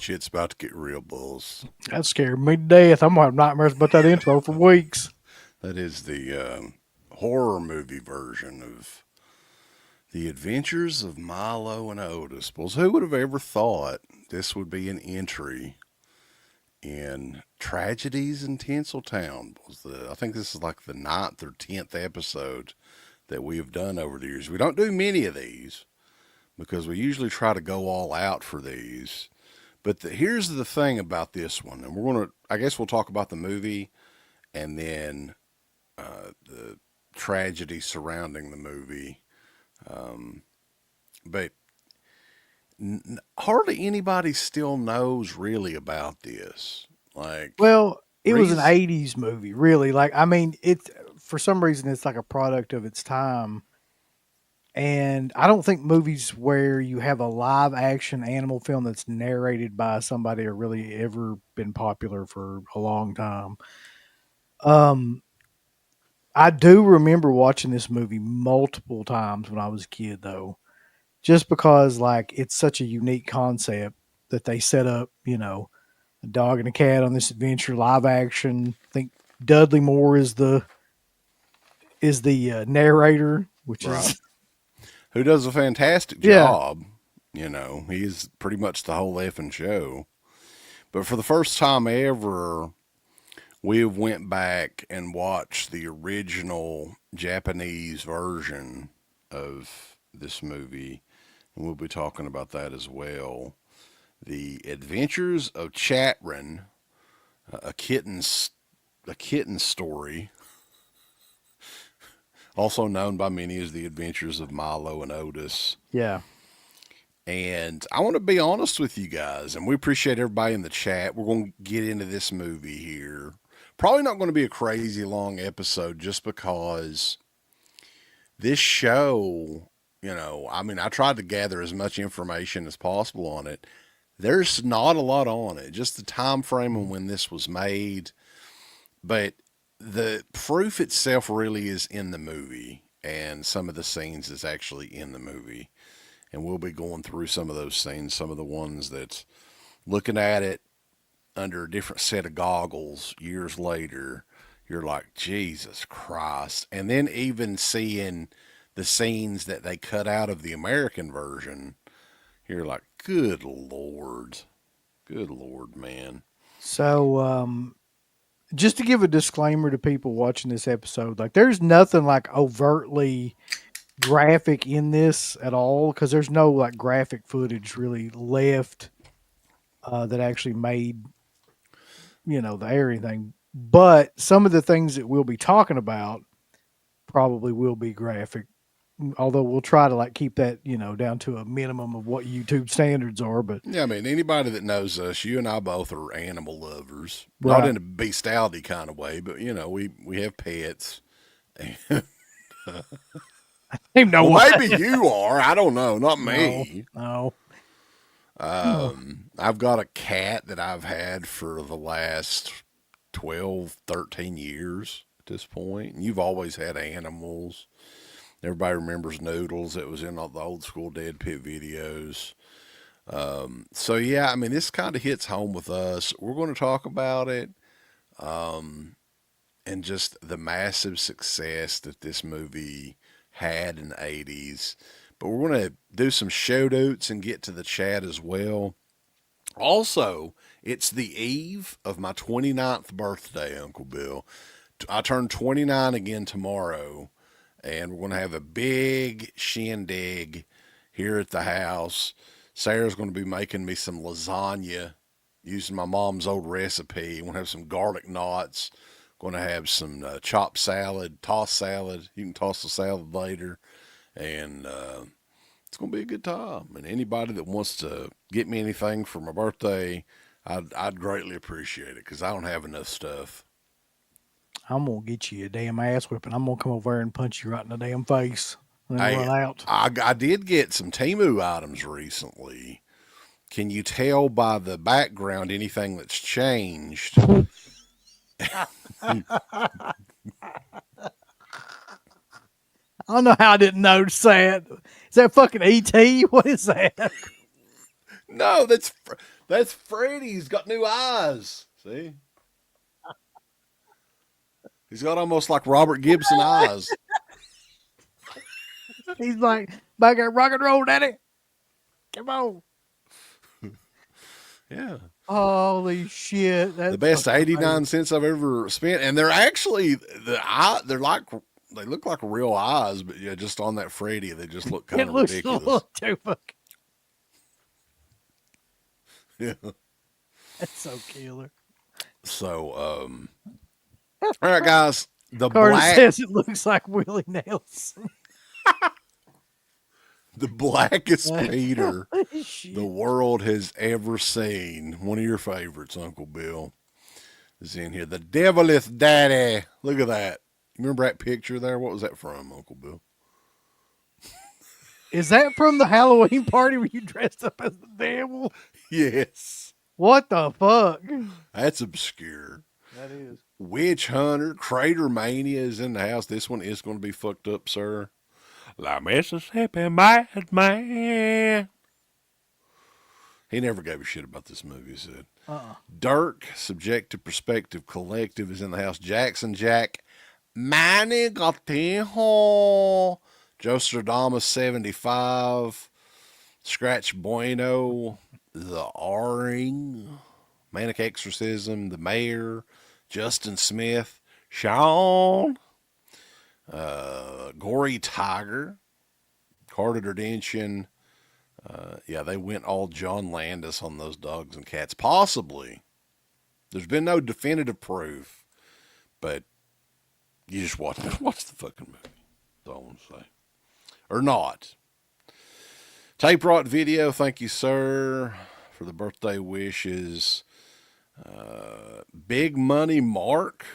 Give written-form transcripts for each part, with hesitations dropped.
Shit's about to get real, bulls. That scared me to death. I'm going to have nightmares about that intro for weeks. That is the horror movie version of The Adventures of Milo and Otis. Bulls, who would have ever thought this would be an entry in Tragedies in Tinseltown? I think this is like the 9th or 10th episode that we have done over the years. We don't do many of these because we usually try to go all out for these. But here's the thing about this one, and I guess we'll talk about the movie and then the tragedy surrounding the movie. But hardly anybody still knows really about this. Well, it was an 80s movie, really. It's for some reason it's like a product of its time. And I don't think movies where you have a live action animal film that's narrated by somebody are really ever been popular for a long time. I do remember watching this movie multiple times when I was a kid, though, just because it's such a unique concept that they set up, a dog and a cat on this adventure, live action. I think Dudley Moore is the narrator, which is who does a fantastic job. He's pretty much the whole effing show. But for the first time ever, we went back and watched the original Japanese version of this movie, and we'll be talking about that as well. The Adventures of Chatron, a kitten story, also known by many as The Adventures of Milo and Otis. Yeah. And I want to be honest with you guys, and we appreciate everybody in the chat. We're going to get into this movie here. Probably not going to be a crazy long episode just because this show, I tried to gather as much information as possible on it. There's not a lot on it, just the time frame and when this was made. But the proof itself really is in the movie, and some of the scenes is actually in the movie. And we'll be going through some of those scenes, some of the ones that, looking at it under a different set of goggles years later, you're like, Jesus Christ. And then even seeing the scenes that they cut out of the American version, you're like, good Lord. Good Lord, man. So, just to give a disclaimer to people watching this episode, there's nothing overtly graphic in this at all, because there's no graphic footage really left that actually made the airing thing. But some of the things that we'll be talking about probably will be graphic, although we'll try to keep that down to a minimum of what YouTube standards are. But yeah, anybody that knows us, you and I both are animal lovers, right. Not in a bestiality kind of way, but we have pets. Maybe you are. I don't know. Not me. No. I've got a cat that I've had for the last 12, 13 years at this point. And you've always had animals. Everybody remembers Noodles. It was in all the old school DEADPIT videos. So yeah, this kind of hits home with us. We're going to talk about it. And just the massive success that this movie had in the 80s. But we're going to do some shout outs and get to the chat as well. Also, it's the eve of my 29th birthday, Uncle Bill. I turn 29 again tomorrow, and we're going to have a big shindig here at the house. Sarah's going to be making me some lasagna using my mom's old recipe. We're going to have some garlic knots. Going to have some chopped salad, tossed salad. You can toss the salad later. And it's going to be a good time. And anybody that wants to get me anything for my birthday, I'd greatly appreciate it, because I don't have enough stuff. I'm going to get you a damn ass whipping. I'm going to come over there and punch you right in the damn face and then run out. I did get some Temu items recently. Can you tell by the background anything that's changed? I don't know how I didn't notice that. Is that fucking E.T.? What is that? No, That's Freddy. He's got new eyes. See? He's got almost like Robert Gibson eyes. He's like, back at rock and roll, daddy. Come on. Yeah. Holy shit. That's The best fucking 89 amazing. cents I've ever spent. And they're actually, they're like, they look like real eyes, but yeah, just on that Freddy, they just look kind It of looks a ridiculous. little too fucking. Yeah. That's so killer. So, all right, guys. The Carter black, says it looks like Willie Nelson. the blackest Peter Holy shit. the world has ever seen. One of your favorites, Uncle Bill, is in here. The devileth daddy. Look at that. Remember that picture there? What was that from, Uncle Bill? Is that from the Halloween party where you dressed up as the devil? Yes. What the fuck? That's obscure. That is. Witch Hunter, Crater Mania is in the house. This one is going to be fucked up, sir. La Mississippi Madman. He never gave a shit about this movie, he said. Dirk, Subjective Perspective Collective, is in the house. Jackson Jack, Manny Gatejo, Joe Stradamus 75, Scratch Bueno, The R-ing, Manic Exorcism, The Mayor, Justin Smith, Sean, Gory Tiger, Carter Derdention. Yeah, they went all John Landis on those dogs and cats. Possibly. There's been no definitive proof, but you just watch the fucking movie. That's all I want to say. Or not. Tape Rot Video, thank you, sir, for the birthday wishes. Big Money Mark.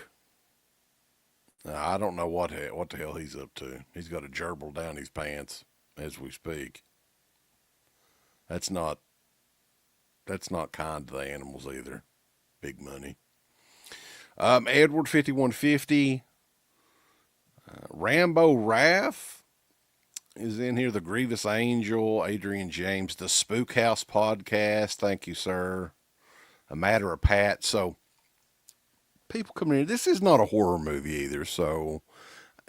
I don't know what the hell he's up to. He's got a gerbil down his pants as we speak. That's not kind to the animals either. Big Money. Edward 5150. Rambo Raff is in here. The Grievous Angel. Adrian James. The Spook House Podcast. Thank you, sir. A Matter of Pat. So, people coming in. This is not a horror movie either, so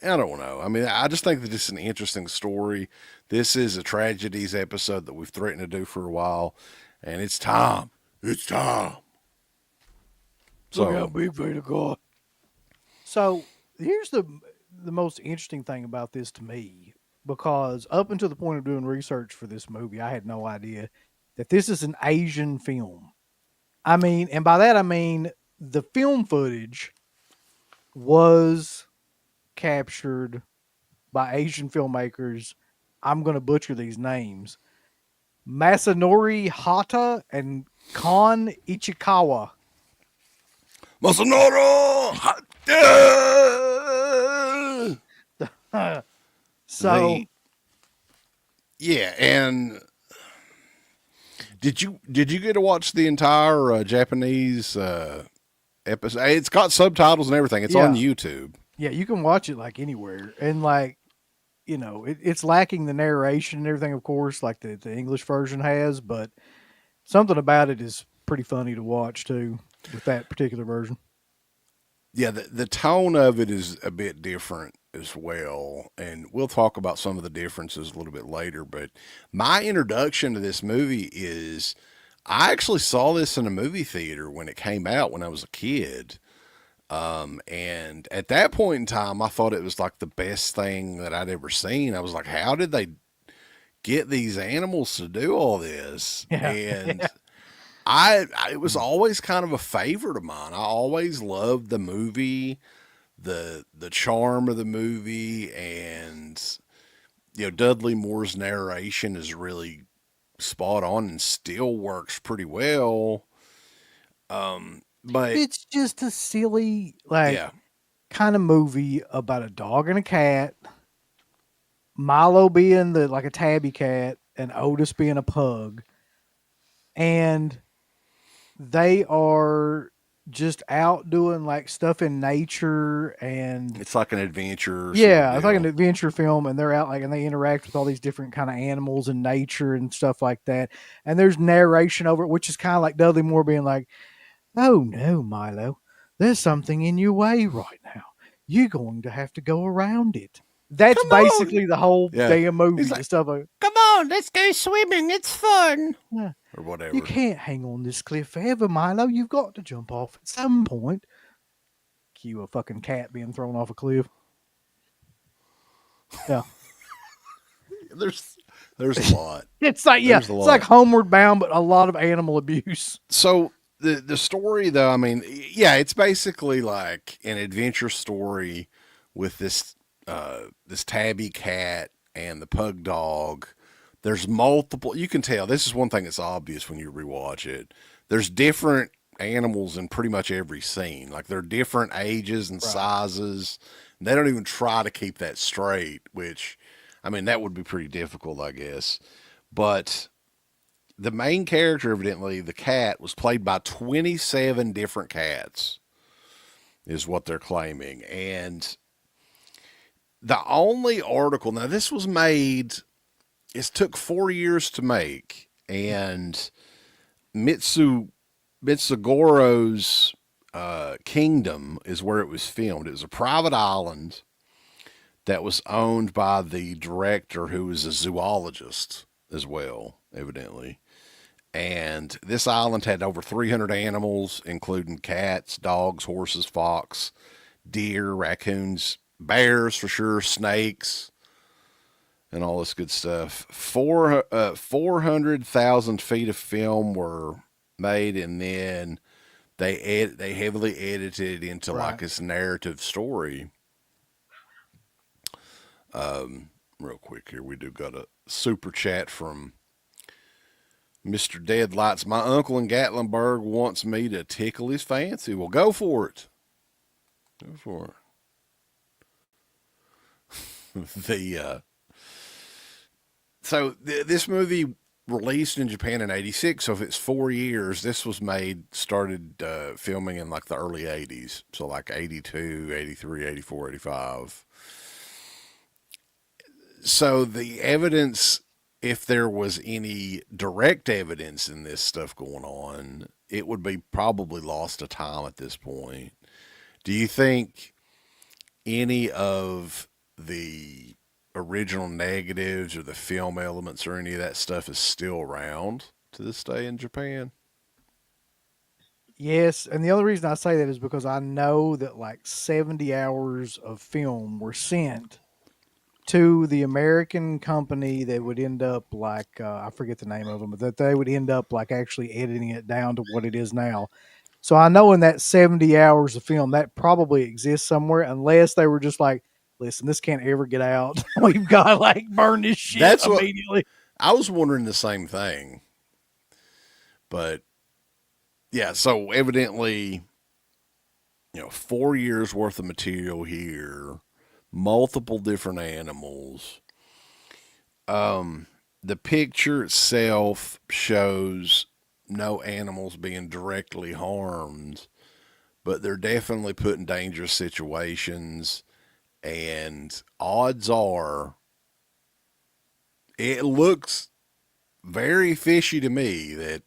I don't know. I mean, I just think that this is an interesting story. This is a Tragedies episode that we've threatened to do for a while, and it's time. It's time. So, Look how big Vader got. So here's the most interesting thing about this to me, because up until the point of doing research for this movie, I had no idea that this is an Asian film. I mean, and by that I mean the film footage was captured by Asian filmmakers. I'm going to butcher these names. Masanori Hata and Kon Ichikawa. Masanoro! So, yeah, and did you get to watch the entire Japanese episode? It's got subtitles and everything. It's on YouTube. Yeah, you can watch it like anywhere, and like, you know, it's lacking the narration and everything, of course, like the English version has, but something about it is pretty funny to watch too with that particular version. Yeah, the tone of it is a bit different as well, and we'll talk about some of the differences a little bit later. But my introduction to this movie is I actually saw this in a movie theater when it came out when I was a kid. And at that point in time, I thought it was like the best thing that I'd ever seen. I was like, how did they get these animals to do all this? Yeah. And it was always kind of a favorite of mine. I always loved the movie, the charm of the movie, and you know, Dudley Moore's narration is really spot on and still works pretty well. But It's just a silly, like, yeah, kind of movie about a dog and a cat. Milo being like a tabby cat, and Otis being a pug, and they are just out doing like stuff in nature, and It's like an adventure sort of yeah, it's like an deal. adventure film, and they're out like and they interact with all these different kind of animals in nature and stuff like that. And there's narration over it, which is kind of like Dudley Moore being like, "Oh no, Milo, there's something in your way right now. You're going to have to go around it." That's Come on. basically the whole Yeah. damn He's movie. The like, stuff like, come on, let's go swimming. It's fun. "Yeah, Or you whatever. can't hang on this cliff forever, Milo. You've got to jump off at some point." Cue a fucking cat being thrown off a cliff. Yeah. There's a lot. It's like There's a it's like lot. Homeward Bound, but a lot of animal abuse. So the story though, I mean, yeah, it's basically like an adventure story with this tabby cat and the pug dog. There's multiple. You can tell this is one thing that's obvious when you rewatch it. There's different animals in pretty much every scene. Like they're different ages and Right. sizes. They don't even try to keep that straight, which, I mean, that would be pretty difficult, I guess. But the main character, evidently, the cat, was played by 27 different cats, is what they're claiming. And the only article, now this was made, it took 4 years to make. And Mitsugoro's kingdom is where it was filmed. It was a private island that was owned by the director, who was a zoologist as well, evidently. And this island had over 300 animals, including cats, dogs, horses, fox, deer, raccoons, bears for sure, snakes, and all this good stuff. 400,000 feet of film were made, and then they heavily edited into like Right. this narrative story. Real quick here, we do got a super chat from Mr. Deadlights. My uncle in Gatlinburg wants me to tickle his fancy. Well, go for it. Go for it. This movie released in Japan in '86. So if it's 4 years, this was started filming in like the early '80s. So like '82, '83, '84, '85. So the evidence, if there was any direct evidence in this stuff going on, it would be probably lost to time at this point. Do you think any of the original negatives or the film elements or any of that stuff is still around to this day in Japan? Yes, and the only reason I say that is because I know that like 70 hours of film were sent to the American company that would end up like I forget the name of them, but that they would end up like actually editing it down to what it is now. So I know in that 70 hours of film that probably exists somewhere, unless they were just like, listen, this can't ever get out. We've got to like burn this shit That's what immediately. I was wondering, the same thing. But yeah, so evidently, 4 years worth of material here, multiple different animals. The picture itself shows no animals being directly harmed, but they're definitely put in dangerous situations. And odds are, it looks very fishy to me that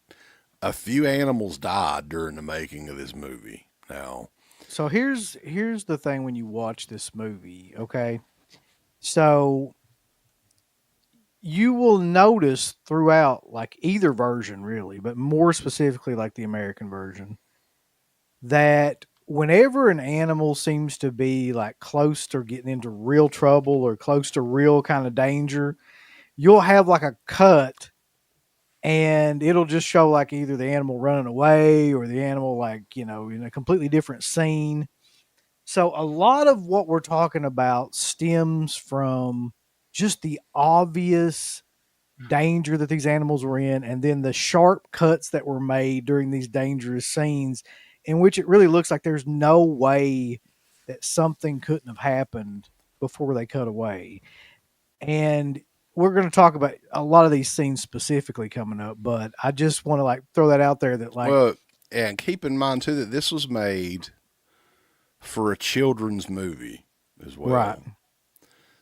a few animals died during the making of this movie. Now, So here's the thing when you watch this movie, okay? So you will notice throughout like either version really, but more specifically like the American version, that whenever an animal seems to be like close to getting into real trouble or close to real kind of danger, you'll have like a cut and it'll just show like either the animal running away or the animal like, in a completely different scene. So a lot of what we're talking about stems from just the obvious danger that these animals were in, and then the sharp cuts that were made during these dangerous scenes, in which it really looks like there's no way that something couldn't have happened before they cut away. And we're going to talk about a lot of these scenes specifically coming up, but I just want to like throw that out there that like well, And keep in mind too that this was made for a children's movie as Right. well.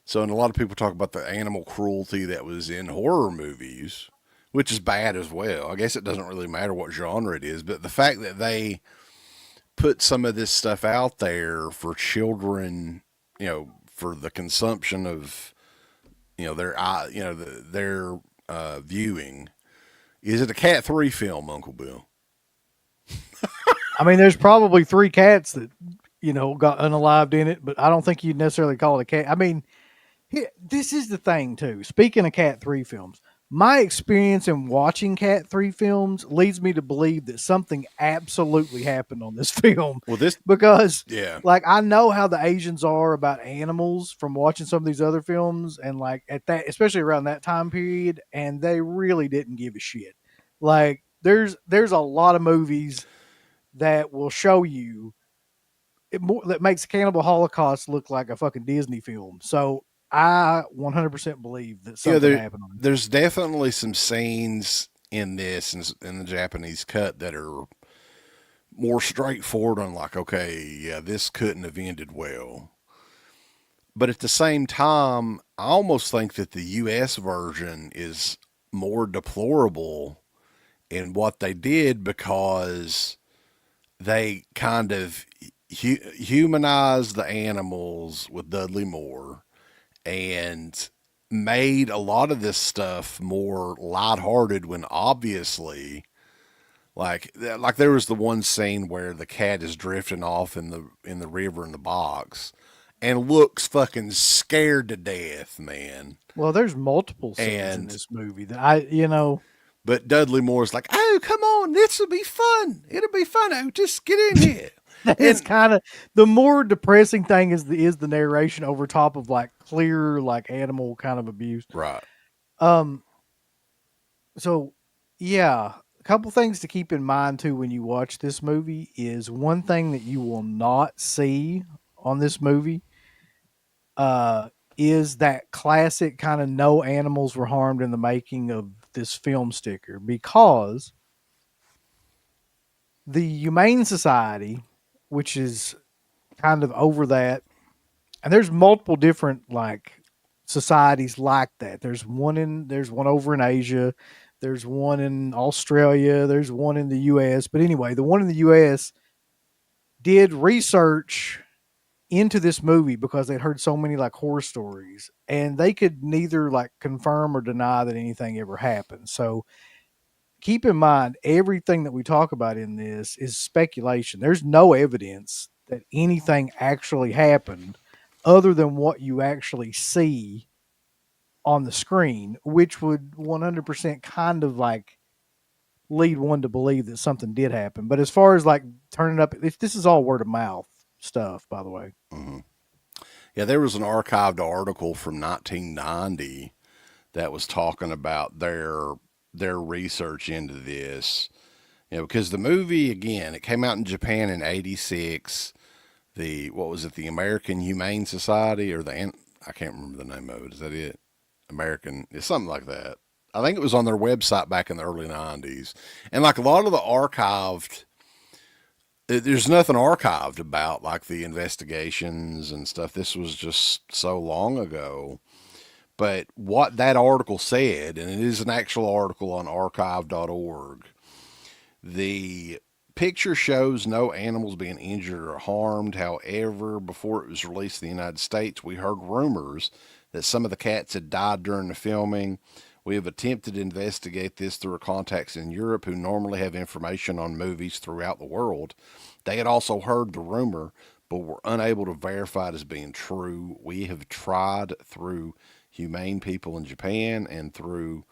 So, and a lot of people talk about the animal cruelty that was in horror movies, which is bad as well. I guess it doesn't really matter what genre it is, but the fact that they put some of this stuff out there for children, for the consumption of, their viewing. Is it a Cat 3 film, Uncle Bill? I mean, there's probably three cats that got unalived in it, but I don't think you'd necessarily call it a cat. I mean, this is the thing too. Speaking of Cat 3 films, my experience in watching Cat 3 films leads me to believe that something absolutely happened on this film. Well, this, Because yeah. like I know how the Asians are about animals from watching some of these other films, and like at that, especially around that time period, and they really didn't give a shit. Like there's a lot of movies that will show you that makes Cannibal Holocaust look like a fucking Disney film. So I 100% believe that something happened on it. There's definitely some scenes in this in the Japanese cut that are more straightforward on like, okay, yeah, this couldn't have ended well. But at the same time, I almost think that the US version is more deplorable in what they did because they kind of humanized the animals with Dudley Moore and made a lot of this stuff more lighthearted when obviously like there was the one scene where the cat is drifting off in the river in the box and looks fucking scared to death, man. Well, there's multiple scenes in this movie that but Dudley Moore's like, "Oh, come on, this will be fun. It'll be fun. Oh, just get in here." that is kind of the more depressing thing is the narration over top of like clear like animal kind of abuse. Right. So yeah, a couple things to keep in mind too when you watch this movie is one thing that you will not see on this movie is that classic kind of no animals were harmed in the making of this film sticker, because the Humane Society, which is kind of over that, and there's multiple different like societies like that. There's one over in Asia, there's one in Australia, there's one in the US. But anyway, the one in the US did research into this movie because they'd heard so many like horror stories, and they could neither like confirm or deny that anything ever happened. So keep in mind everything that we talk about in this is speculation. There's no evidence that anything actually happened other than what you actually see on the screen, which would 100% kind of like lead one to believe that something did happen. But as far as like turning up, this is all word of mouth stuff, by the way. Mm-hmm. Yeah, there was an archived article from 1990 that was talking about their research into this. Because the movie, again, it came out in Japan in '86. What was it? The American Humane Society, or I can't remember the name of it. Is that it? American, it's something like that. I think it was on their website back in the early '90s. And like a lot of the archived, there's nothing archived about like the investigations and stuff. This was just so long ago. But what that article said, and it is an actual article on archive.org, the picture shows no animals being injured or harmed. However, before it was released in the United States, we heard rumors that some of the cats had died during the filming. We have attempted to investigate this through our contacts in Europe who normally have information on movies throughout the world. They had also heard the rumor, but were unable to verify it as being true. We have tried through humane people in Japan and through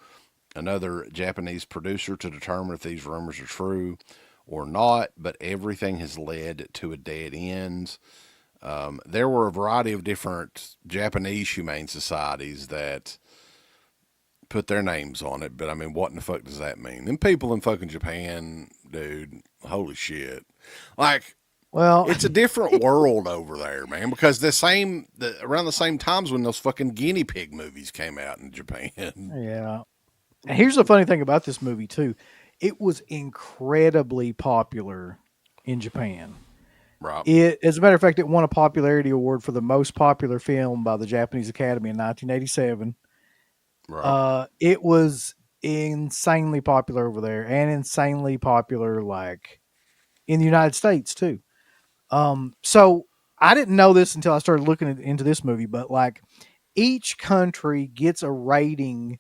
another Japanese producer to determine if these rumors are true or not, but everything has led to a dead end. There were a variety of different Japanese humane societies that put their names on it, but I mean, what in the fuck does that mean? Them people in fucking Japan, dude, holy shit. Like, well, it's a different world over there, man, because around the same times when those fucking guinea pig movies came out in Japan. Yeah. And here's the funny thing about this movie too. it was incredibly popular in Japan. Right. As a matter of fact, it won a popularity award for the most popular film by the Japanese Academy in 1987. Right. It was insanely popular over there and insanely popular, like in the United States too. So I didn't know this until I started looking into this movie, but like each country gets a rating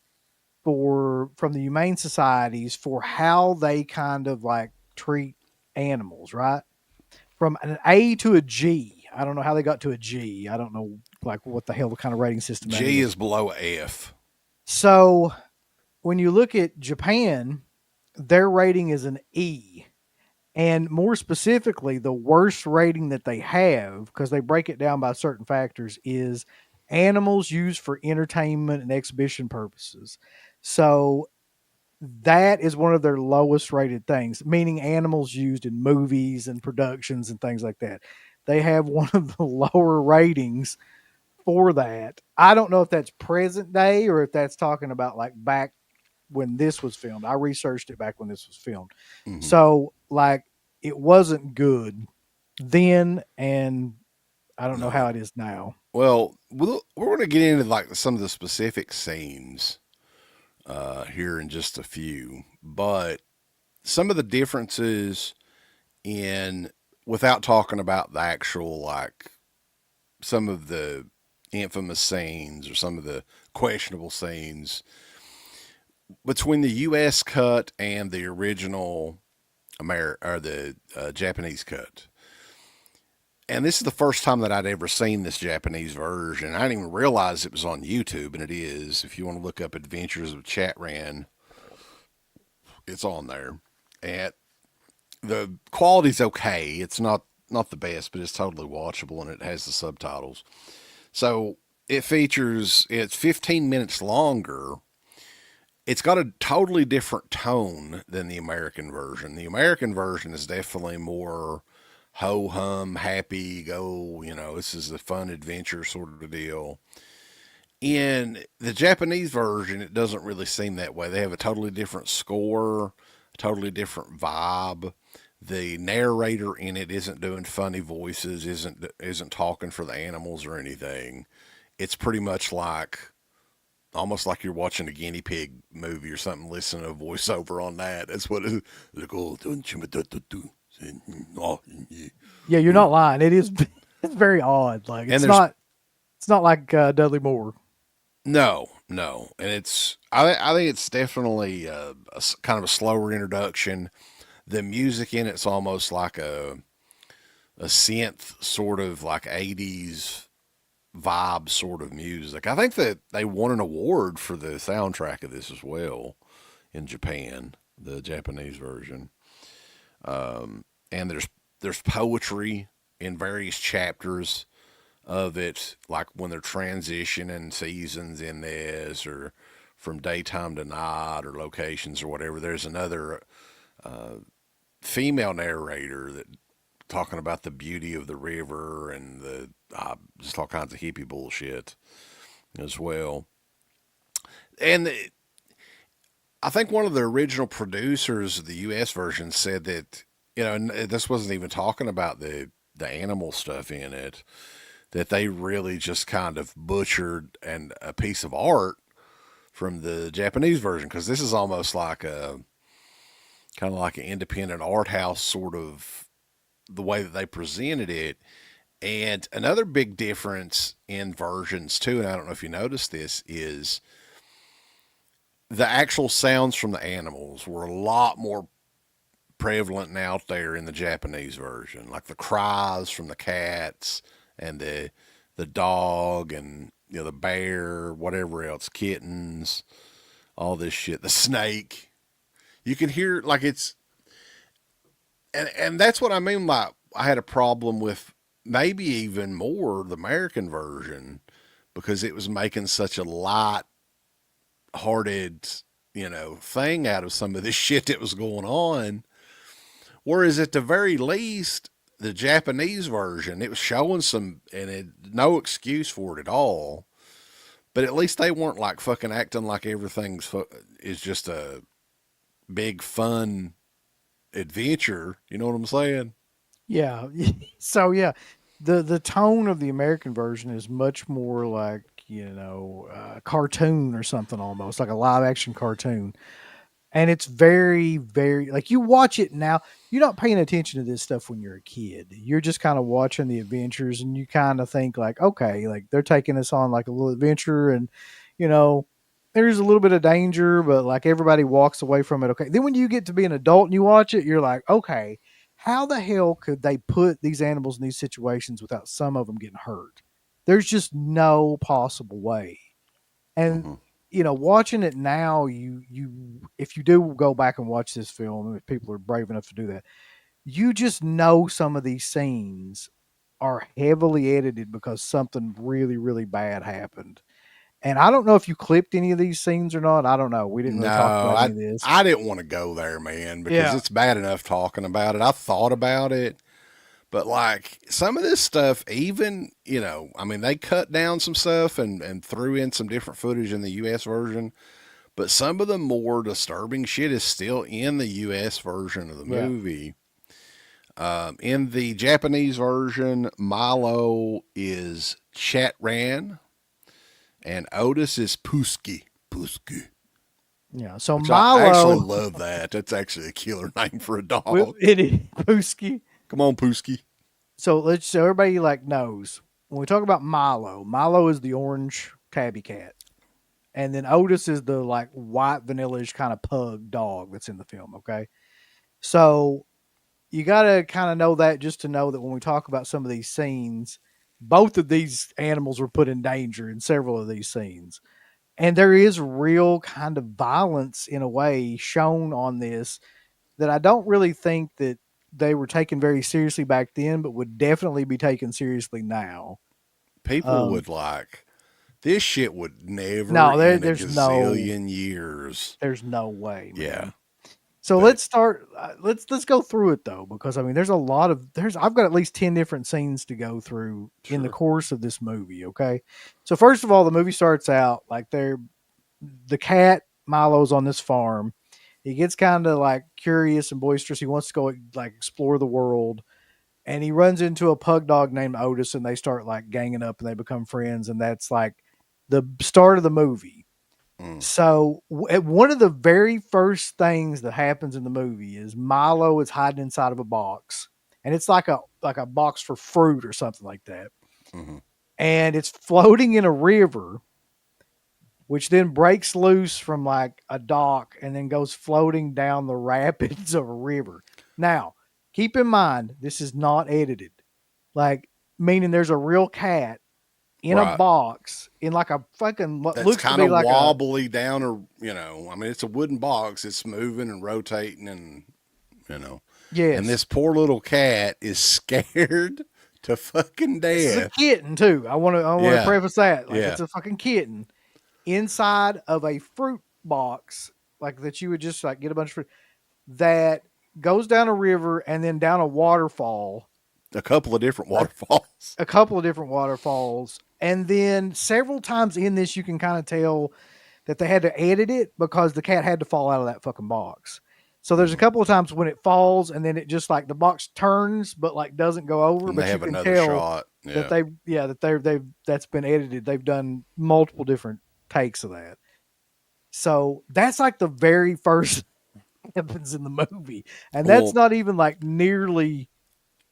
from the humane societies for how they kind of like treat animals, right? From an A to a G. I don't know how they got to a G. I don't know like what the hell the kind of rating system that G is. is below F. So when you look at Japan, their rating is an E. And more specifically, the worst rating that they have, because they break it down by certain factors, is animals used for entertainment and exhibition purposes. So that is one of their lowest rated things, meaning animals used in movies and productions and things like that. They have one of the lower ratings for that. I don't know if that's present day or if that's talking about like back when this was filmed. I researched it back when this was filmed. Mm-hmm. So like it wasn't good then, and I don't know No. how it is now. Well, we're going to get into like some of the specific scenes here in just a few, but some of the differences in, without talking about the actual, like some of the infamous scenes or some of the questionable scenes between the U.S. cut and the original or the Japanese cut. And this is the first time that I'd ever seen this Japanese version. I didn't even realize it was on YouTube, and it is. If you want to look up Adventures of Chatran, it's on there. And the quality's okay. It's not the best, but it's totally watchable, and it has the subtitles. So it's 15 minutes longer. It's got a totally different tone than the American version. The American version is definitely more ho hum, happy, go, this is a fun adventure sort of deal. In the Japanese version, it doesn't really seem that way. They have a totally different score, a totally different vibe. The narrator in it isn't doing funny voices, isn't talking for the animals or anything. It's pretty much like almost like you're watching a guinea pig movie or something, listening to a voiceover on that. That's what it is. Yeah, you're not lying. It is. It's very odd. Like And it's there's not. It's not like Dudley Moore. no, and I think it's definitely kind of a slower introduction. The music in it's almost like a synth sort of like 80s vibe sort of music. I think that they won an award for the soundtrack of this as well in Japan, the Japanese version. And there's poetry in various chapters of it, like when they're transitioning seasons in this, or from daytime to night, or locations or whatever. There's another female narrator that talking about the beauty of the river and the just all kinds of hippie bullshit as well. And I think one of the original producers of the U.S. version said that, and this wasn't even talking about the animal stuff in it, that they really just kind of butchered and a piece of art from the Japanese version, because this is almost like a kind of like an independent art house sort of the way that they presented it. And another big difference in versions too, and I don't know if you noticed this, is the actual sounds from the animals were a lot more prevalent and out there in the Japanese version, like the cries from the cats and the dog and the bear, whatever else, kittens, all this shit, the snake. You can hear like it's, and that's what I mean by I had a problem with maybe even more the American version, because it was making such a light hearted, thing out of some of this shit that was going on. Whereas at the very least, the Japanese version, it was showing some, and no excuse for it at all. But at least they weren't like fucking acting like everything's is just a big fun adventure. You know what I'm saying? Yeah. So yeah, the tone of the American version is much more like, cartoon or something, almost like a live action cartoon. And it's very, very like, you watch it now, you're not paying attention to this stuff when you're a kid. You're just kind of watching the adventures, and you kind of think like, okay, like they're taking us on like a little adventure, and you know, there's a little bit of danger, but like everybody walks away from it okay. Then when you get to be an adult and you watch it, you're like, okay, how the hell could they put these animals in these situations without some of them getting hurt? There's just no possible way. And Mm-hmm. watching it now, you if you do go back and watch this film, if people are brave enough to do that, you just know some of these scenes are heavily edited because something really, really bad happened. And I don't know if you clipped any of these scenes or not. I don't know. We didn't really talk No, about any of this. I didn't want to go there, man, because Yeah. it's bad enough talking about it. I thought about it, but like some of this stuff, even I mean, they cut down some stuff and threw in some different footage in the U.S. version, but some of the more disturbing shit is still in the U.S. version of the Yeah. movie. In the Japanese version, Milo is Chatran and Otis is Pusky. Pusky. Yeah. So Which I actually Milo, love that. That's actually a killer name for a dog. it is Pusky. Come on, Pusky. So everybody like knows when we talk about Milo, Milo is the orange tabby cat. And then Otis is the like white vanilla-ish kind of pug dog that's in the film. Okay. So you got to kind of know that, just to know that when we talk about some of these scenes, both of these animals were put in danger in several of these scenes. And there is real kind of violence in a way shown on this that I don't really think that they were taken very seriously back then, but would definitely be taken seriously now. People Um, would like this shit would never no, in a there's gazillion years. no way, Yeah. man. So But let's start. Let's go through it though, because I mean, there's a lot of there's. I've got at least 10 different scenes to go through in the sure. course of this movie. Okay, so first of all, the movie starts out like the cat Milo's on this farm. He gets kind of like curious and boisterous. He wants to go like explore the world, and he runs into a pug dog named Otis, and they start like ganging up, and they become friends, and that's like the start of the movie. Mm. So one of the very first things that happens in the movie is Milo is hiding inside of a box, and it's like a box for fruit or something like that, Hmm. and it's floating in a river, which then breaks loose from like a dock and then goes floating down the rapids of a river. Now, keep in mind this is not edited, like meaning there's a real cat in a Right. box in like a fucking what That's looks to kind be of like a wobbly down, or I mean, it's a wooden box. It's moving and rotating, and you know, and yes. this poor little cat is scared to fucking This is a death. kitten too. I want to Yeah. preface that. Like Yeah. it's a fucking kitten inside of a fruit box, like that you would just like get a bunch of fruit that goes down a river and then down a waterfall, A couple of different a, waterfalls. a couple of different waterfalls. And then several times in this you can kind of tell that they had to edit it because the cat had to fall out of that fucking box. So there's a Mhm. couple of times when it falls and then it just like the box turns but like doesn't go over, And they but you have can another tell shot. that Yeah. they've that's been edited. They've done multiple different takes of that. So that's like the very first happens in the movie. And that's Well, not even like nearly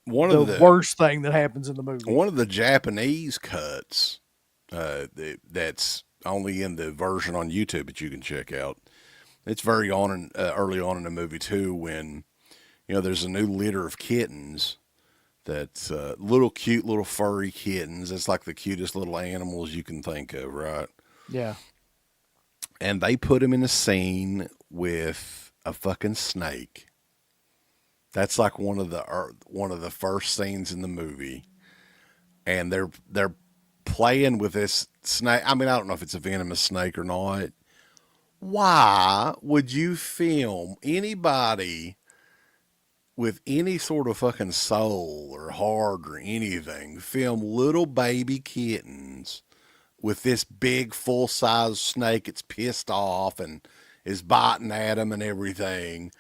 one the of the worst thing that happens in the movie. one of the Japanese cuts that's only in the version on YouTube that you can check out. It's very on and early on in the movie too, when there's a new litter of kittens. That's little cute little furry kittens. It's like the cutest little animals you can think of, right? Yeah. And they put him in a scene with a fucking snake. That's like one of the first scenes in the movie, and they're playing with this snake. I mean, I don't know if it's a venomous snake or not. Why would you film anybody with any sort of fucking soul or heart or anything? Film little baby kittens with this big full size snake. It's pissed off and is biting at him and everything.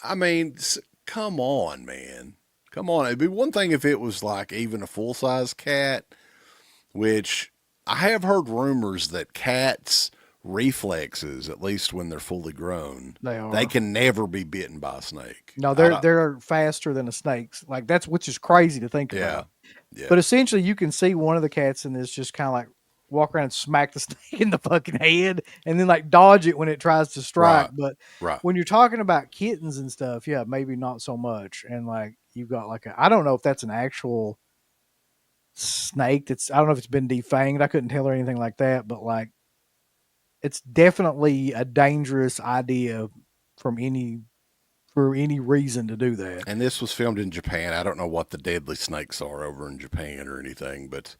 I mean, come on, man. Come on. It'd be one thing if it was like even a full size cat, which I have heard rumors that cats' reflexes, at least when they're fully grown, They they are. can never be bitten by a snake. No, I don't, they're faster than a snake's. Like that's which is crazy to think yeah, about. yeah, But essentially, you can see one of the cats in this just kind of like walk around and smack the snake in the fucking head, and then like dodge it when it tries to strike. right, But right. when you're talking about kittens and stuff, yeah, maybe not so much. And like you've got like I don't know if that's an actual snake. That's I don't know if it's been defanged. I couldn't tell or anything like that. But like it's definitely a dangerous idea from any for any reason to do that. And this was filmed in Japan. I don't know what the deadly snakes are over in Japan or anything, but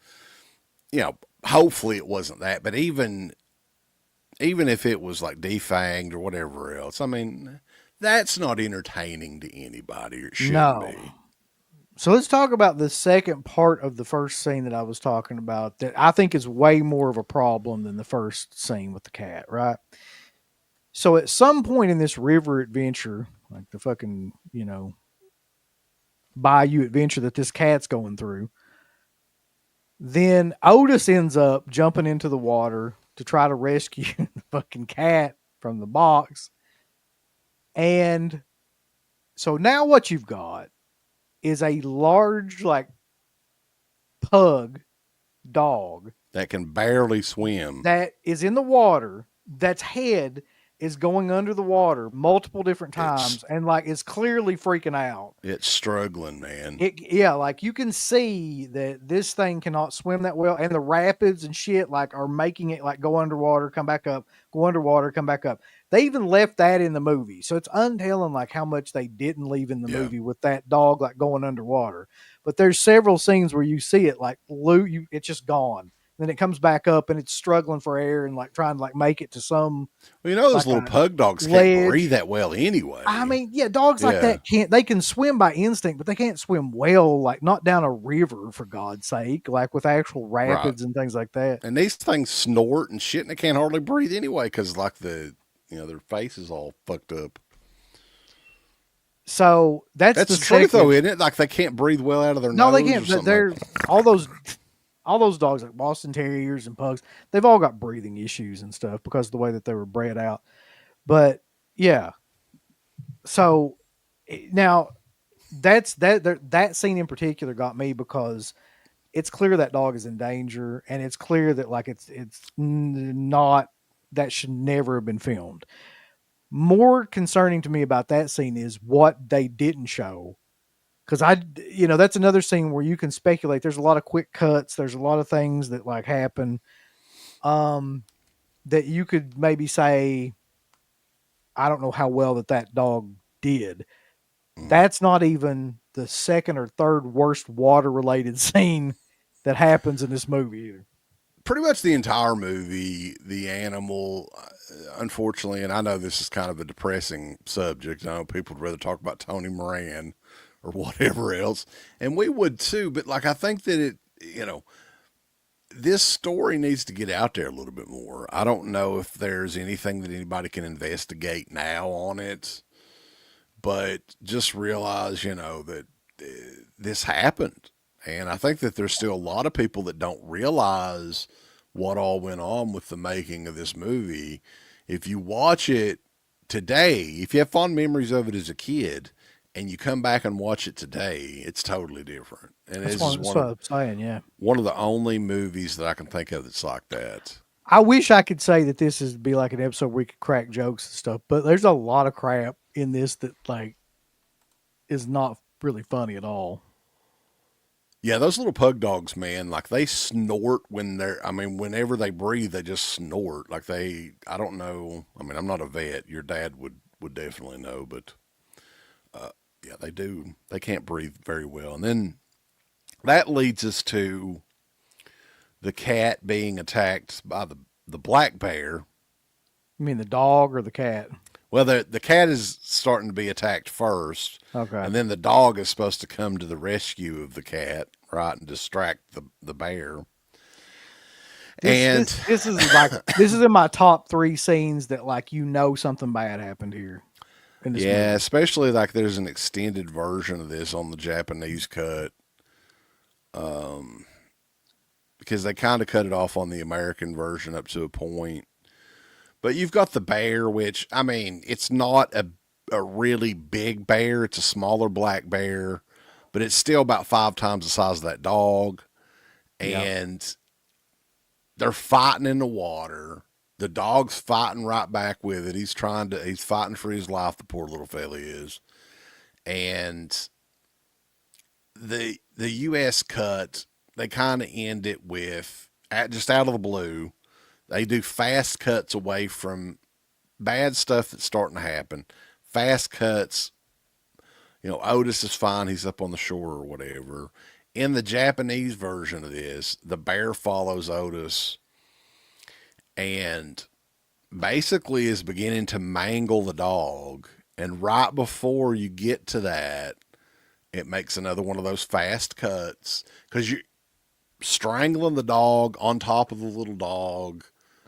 hopefully it wasn't that. But even if it was like defanged or whatever else, I mean, that's not entertaining to anybody. Or it shouldn't No. be. So let's talk about the second part of the first scene that I was talking about that I think is way more of a problem than the first scene with the cat, right? So at some point in this river adventure, like the fucking, bayou adventure that this cat's going through, then Otis ends up jumping into the water to try to rescue the fucking cat from the box. And so now what you've got is a large, like, pug dog That can barely swim. that is in the water, that's head is going under the water multiple different It's times and like is clearly freaking out. it's struggling, man. Yeah, like you can see that this thing cannot swim that well, and the rapids and shit like are making it like go underwater, come back up, go underwater, come back up. They even left that in the movie, so it's untelling like how much they didn't leave in the Yeah. movie with that dog like going underwater. But there's several scenes where you see it like it's just gone. Then it comes back up and it's struggling for air and like trying to like make it to some Well, those like little a pug dogs can't ledge. breathe that well anyway. I mean, yeah, dogs like Yeah. that they can swim by instinct, but they can't swim well, like not down a river for God's sake, like with actual Right. rapids and things like that. And these things snort and shit, and they can't hardly breathe anyway because like their face is all fucked up. So that's That's the the truth, second. though, isn't it? Like they can't breathe well out of their No, nose they or can't. something. They're all those dogs like Boston Terriers and pugs. They've all got breathing issues and stuff because of the way that they were bred out. But yeah, so now that scene in particular got me because it's clear that dog is in danger, and it's clear that like not that should never have been filmed. More concerning to me about that scene is what they didn't show, because that's another scene where you can speculate. There's a lot of quick cuts. There's a lot of things that like happen, that you could maybe say, I don't know how well that dog did. That's not even the second or third worst water related scene that happens in this movie either. Pretty much the entire movie, the animal, unfortunately, and I know this is kind of a depressing subject. I know people would rather talk about Tony Moran or whatever else, and we would too. But like, I think that this story needs to get out there a little bit more. I don't know if there's anything that anybody can investigate now on it, but just realize, that this happened. And I think that there's still a lot of people that don't realize what all went on with the making of this movie. If you watch it today, if you have fond memories of it as a kid, and you come back and watch it today, it's totally different. And That's this is what I'm saying. Yeah. one of the only movies that I can think of that's like that. I wish I could say that this is be like an episode where we could crack jokes and stuff, but there's a lot of crap in this that like is not really funny at all. Yeah, those little pug dogs, man, like they snort whenever they breathe, they just snort. Like I don't know. I mean, I'm not a vet. Your dad would definitely know, but yeah, they do. They can't breathe very well. And then that leads us to the cat being attacked by the black bear. You mean the dog or the cat? Well, the cat is starting to be attacked first, Okay. and then the dog is supposed to come to the rescue of the cat, right, and distract the bear. This And this this is like this is in my top 3 scenes that like something bad happened here in this yeah, movie. especially like there's an extended version of this on the Japanese cut, because they kind of cut it off on the American version up to a point. But you've got the bear, which, I mean, it's not a really big bear. It's a smaller black bear, but it's still about 5 times the size of that dog. Yeah. And they're fighting in the water. The dog's fighting right back with it. He's fighting for his life, the poor little fella is. And the US cut, they kind of end it with, just out of the blue, they do fast cuts away from bad stuff that's starting to happen. Fast cuts, Otis is fine. He's up on the shore or whatever. In the Japanese version of this, the bear follows Otis and basically is beginning to mangle the dog. And right before you get to that, it makes another one of those fast cuts because you're strangling the dog on top of the little dog.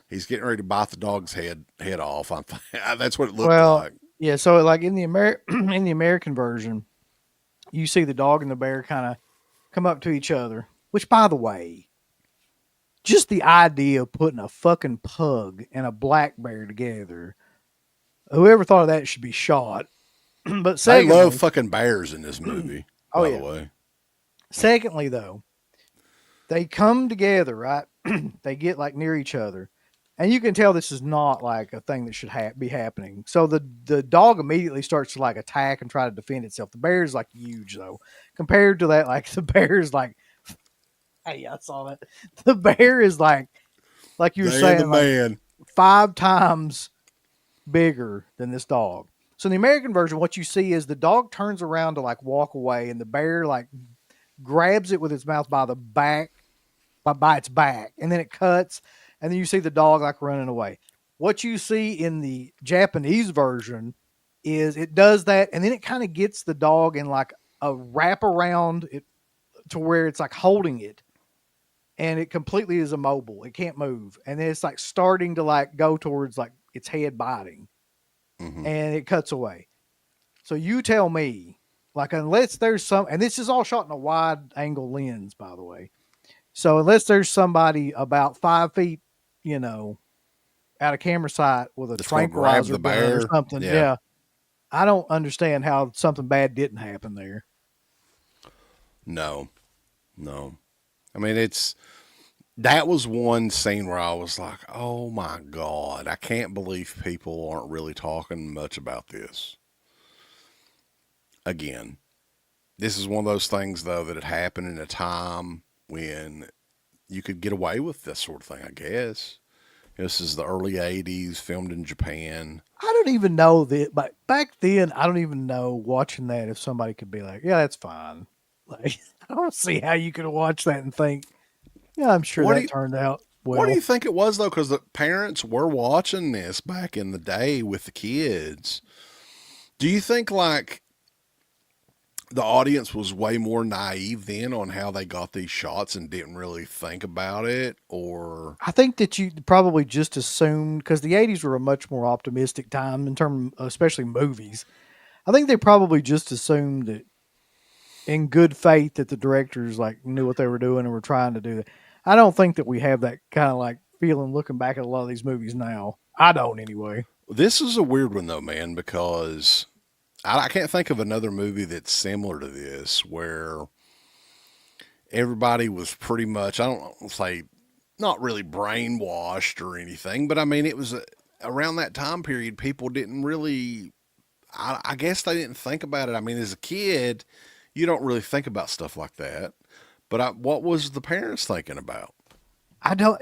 He's getting ready to bite the dog's head off. That's what it looked Well, like. yeah, so like in the in the American version, you see the dog and the bear kind of come up to each other, which by the way, just the idea of putting a fucking pug and a black bear together, whoever thought of that should be shot. But They love secondly, fucking bears in this movie, oh by the yeah. way. Secondly though, they come together, right? They get like near each other. And you can tell this is not like a thing that should be happening. So the dog immediately starts to like attack and try to defend itself. The bear is like huge though, compared to that. Like the bear is like, hey, I saw that. The bear is like you were They and the saying, like man. 5 times bigger than this dog. So in the American version, what you see is the dog turns around to like walk away, and the bear like grabs it with its mouth by the back, by its back, and then it cuts, and then you see the dog like running away. What you see in the Japanese version is it does that, and then it kind of gets the dog in like a wrap around it to where it's like holding it, and it completely is immobile. It can't move, and then it's like starting to like go towards like its head biting, Hmm. and it cuts away. So you tell me, like, unless there's some, and this is all shot in a wide angle lens, by the way. So unless there's somebody about 5 feet, you know, out of camera sight with a That's going to grab tranquilizer the gun or bear. something, Yeah. yeah, I don't understand how something bad didn't happen there. No, no. I mean, that was one scene where I was like, oh my God, I can't believe people aren't really talking much about this. Again, this is one of those things, though, that had happened in a time when you could get away with this sort of thing, I guess. This is the early 80s, filmed in Japan. I don't even know that, but back then, I don't even know watching that if somebody could be like, yeah, that's fine. Like, I don't see how you could watch that and think, yeah, I'm sure What do that you, turned out what do well. you think it was, though? Because the parents were watching this back in the day with the kids. Do you think, like, the audience was way more naive then on how they got these shots and didn't really think about it? Or, I think that you probably just assumed because the 80s were a much more optimistic time in terms, especially movies. I think they probably just assumed that in good faith that the directors like knew what they were doing and were trying to do that. I don't think that we have that kind of like feeling looking back at a lot of these movies now. I don't anyway. this is a weird one, though, man, because I can't think of another movie that's similar to this where everybody was pretty much, I don't say, not really brainwashed or anything, but I mean, it was around that time period, people didn't really, I guess they didn't think about it. I mean, as a kid, you don't really think about stuff like that. But what was the parents thinking about? I don't.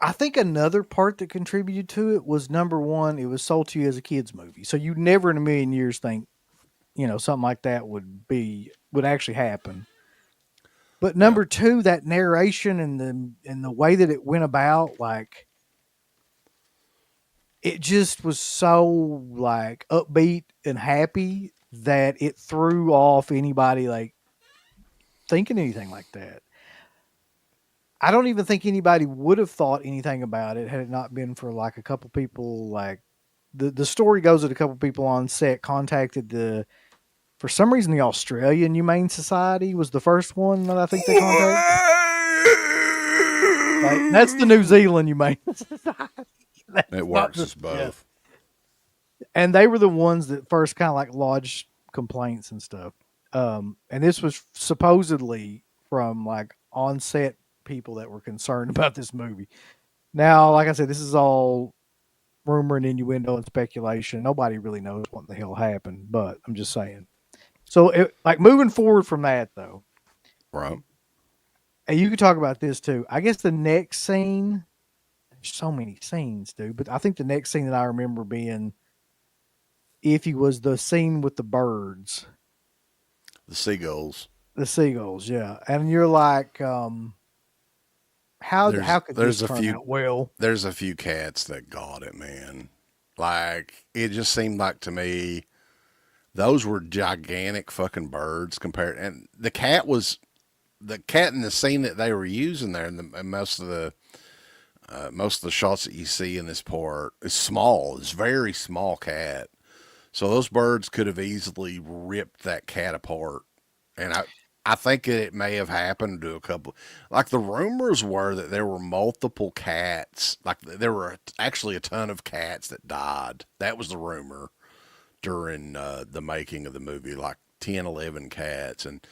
I think another part that contributed to it was number one, it was sold to you as a kids movie, so you'd never in a million years think something like that would actually happen. But Yeah. number two, that narration and the way that it went about, like it just was so like upbeat and happy that it threw off anybody like thinking anything like that. I don't even think anybody would have thought anything about it had it not been for like a couple people. Like the story goes that a couple people on set contacted for some reason the Australian Humane Society was the first one that I think they contacted. Like, that's the New Zealand Humane Society. It works as both. Yeah. And they were the ones that first kind of like lodged complaints and stuff. And this was supposedly from like on set people that were concerned about this movie. Now, like I said, this is all rumor and innuendo and speculation. Nobody really knows what the hell happened, but I'm just saying. So, like moving forward from that, though, right? And you could talk about this too. I guess the next scene, there's so many scenes, dude, but I think the next scene that I remember being iffy was the scene with the birds, The seagulls. the seagulls, yeah. And you're like, how could this turn out well? There's a few cats that got it, man. Like, it just seemed like to me, those were gigantic fucking birds compared. And the cat in the scene that they were using there, and most of the shots that you see in this part is small. It's a very small cat. So those birds could have easily ripped that cat apart. And I think it may have happened to a couple. Like, the rumors were that there were multiple cats. Like, there were actually a ton of cats that died. That was the rumor during the making of the movie, like 10, 11 cats. And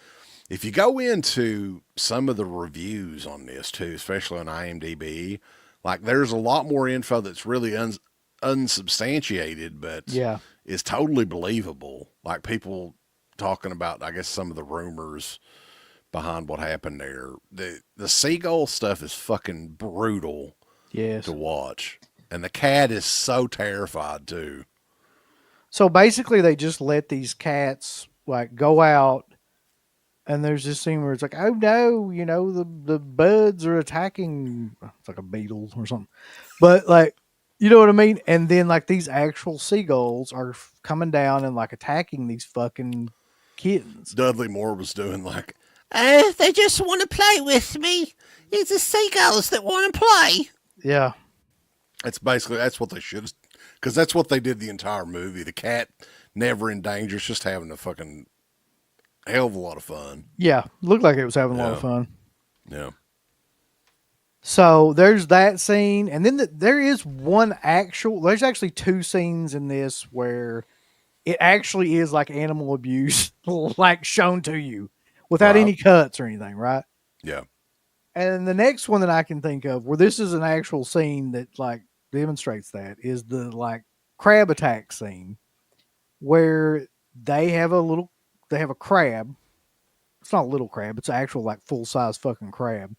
if you go into some of the reviews on this too, especially on IMDb, like, there's a lot more info that's really unsubstantiated, but Yeah. is totally believable. Like, people talking about, I guess, some of the rumors behind what happened there. The seagull stuff is fucking brutal Yes. to watch. And the cat is so terrified too. So basically, they just let these cats like go out, and there's this scene where it's like, oh no, you know, the buds are attacking. It's like a beetle or something, but like, you know what I mean. And then like these actual seagulls are coming down and like attacking these fucking kittens. Dudley Moore was doing like, they just want to play with me. It's the seagulls that want to play. Yeah. that's what they should, because that's what they did the entire movie. The cat never in danger, it's just having a fucking hell of a lot of fun. Yeah. Looked like it was having a lot of fun. Yeah. So there's that scene. And then there's actually two scenes in this where it actually is like animal abuse, like shown to you without any cuts or anything, right? Yeah. And the next one that I can think of where this is an actual scene that like demonstrates that is the like crab attack scene where they have a crab. It's not a little crab. It's an actual like full size fucking crab.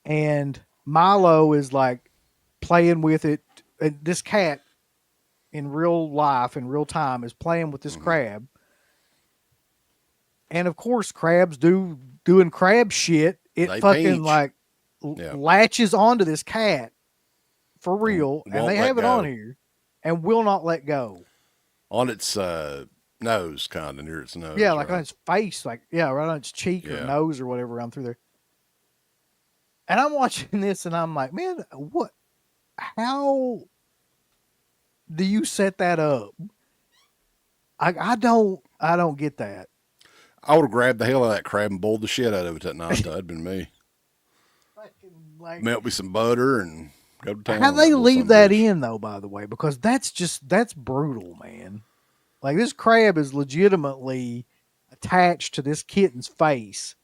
And Milo is like playing with it. And this cat in real life, in real time, is playing with this crab. And of course, crabs doing crab shit. It They fucking pinch. like latches onto this cat for real, and they have it on here and will not let go. On its nose, kind of near its nose. Yeah, like on its face, like right on its cheek or Yeah. nose or whatever around through there. And I'm watching this, and I'm like, man, what? How do you set that up? I don't get that. I would have grabbed the hell out of that crab and boiled the shit out of it that night. That'd been me. Like, Melt me some butter and go to town. how on they little leave son that of a bitch. in though, by the way, because that's brutal, man. Like this crab is legitimately attached to this kitten's face,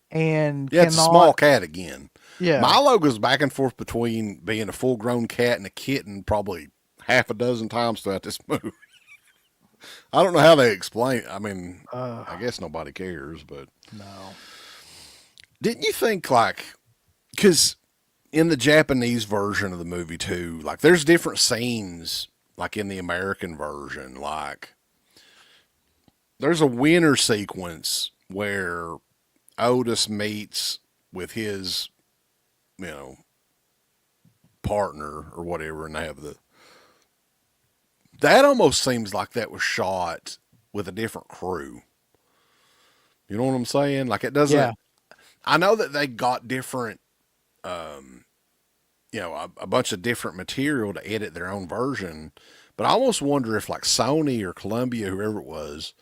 and Yeah, it's a small cat again. Yeah, Milo goes back and forth between being a full-grown cat and a kitten probably half a dozen times throughout this movie. I don't know how they explain. I mean, I guess nobody cares, but no. Didn't you think, like, because in the Japanese version of the movie too, like there's different scenes, like in the American version, like there's a winter sequence where Otis meets with his, partner or whatever, and they have that almost seems like that was shot with a different crew. You know what I'm saying? Like it doesn't. Yeah. I know that they got different, a bunch of different material to edit their own version. But I almost wonder if like Sony or Columbia, whoever it was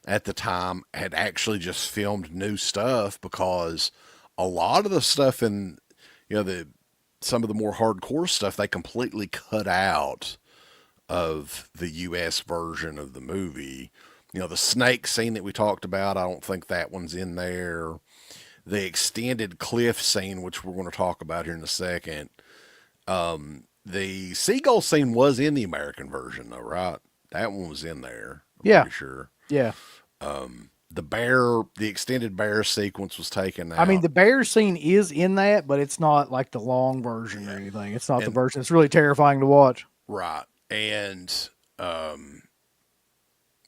at the time, had actually just filmed new stuff, because a lot of the stuff in, some of the more hardcore stuff, they completely cut out of the U.S. version of the movie. The snake scene that we talked about, I don't think that one's in there. The extended cliff scene, which we're going to talk about here in a second. The seagull scene was in the American version, though, right? That one was in there. I'm pretty sure. Yeah. The extended bear sequence was taken out. I mean, the bear scene is in that, but it's not like the long version or anything. It's not the version. It's really terrifying to watch. Right. And, and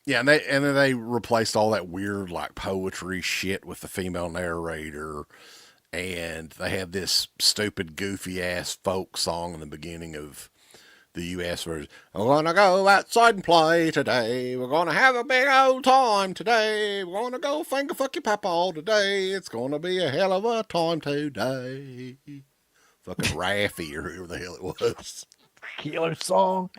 then they replaced all that weird like poetry shit with the female narrator, and they had this stupid goofy ass folk song in the beginning of the U.S. version. We're gonna go outside and play today. We're gonna have a big old time today. We're gonna go finger fuck your papa today. It's gonna be a hell of a time today. Fucking Raffy or whoever the hell it was. Killer song.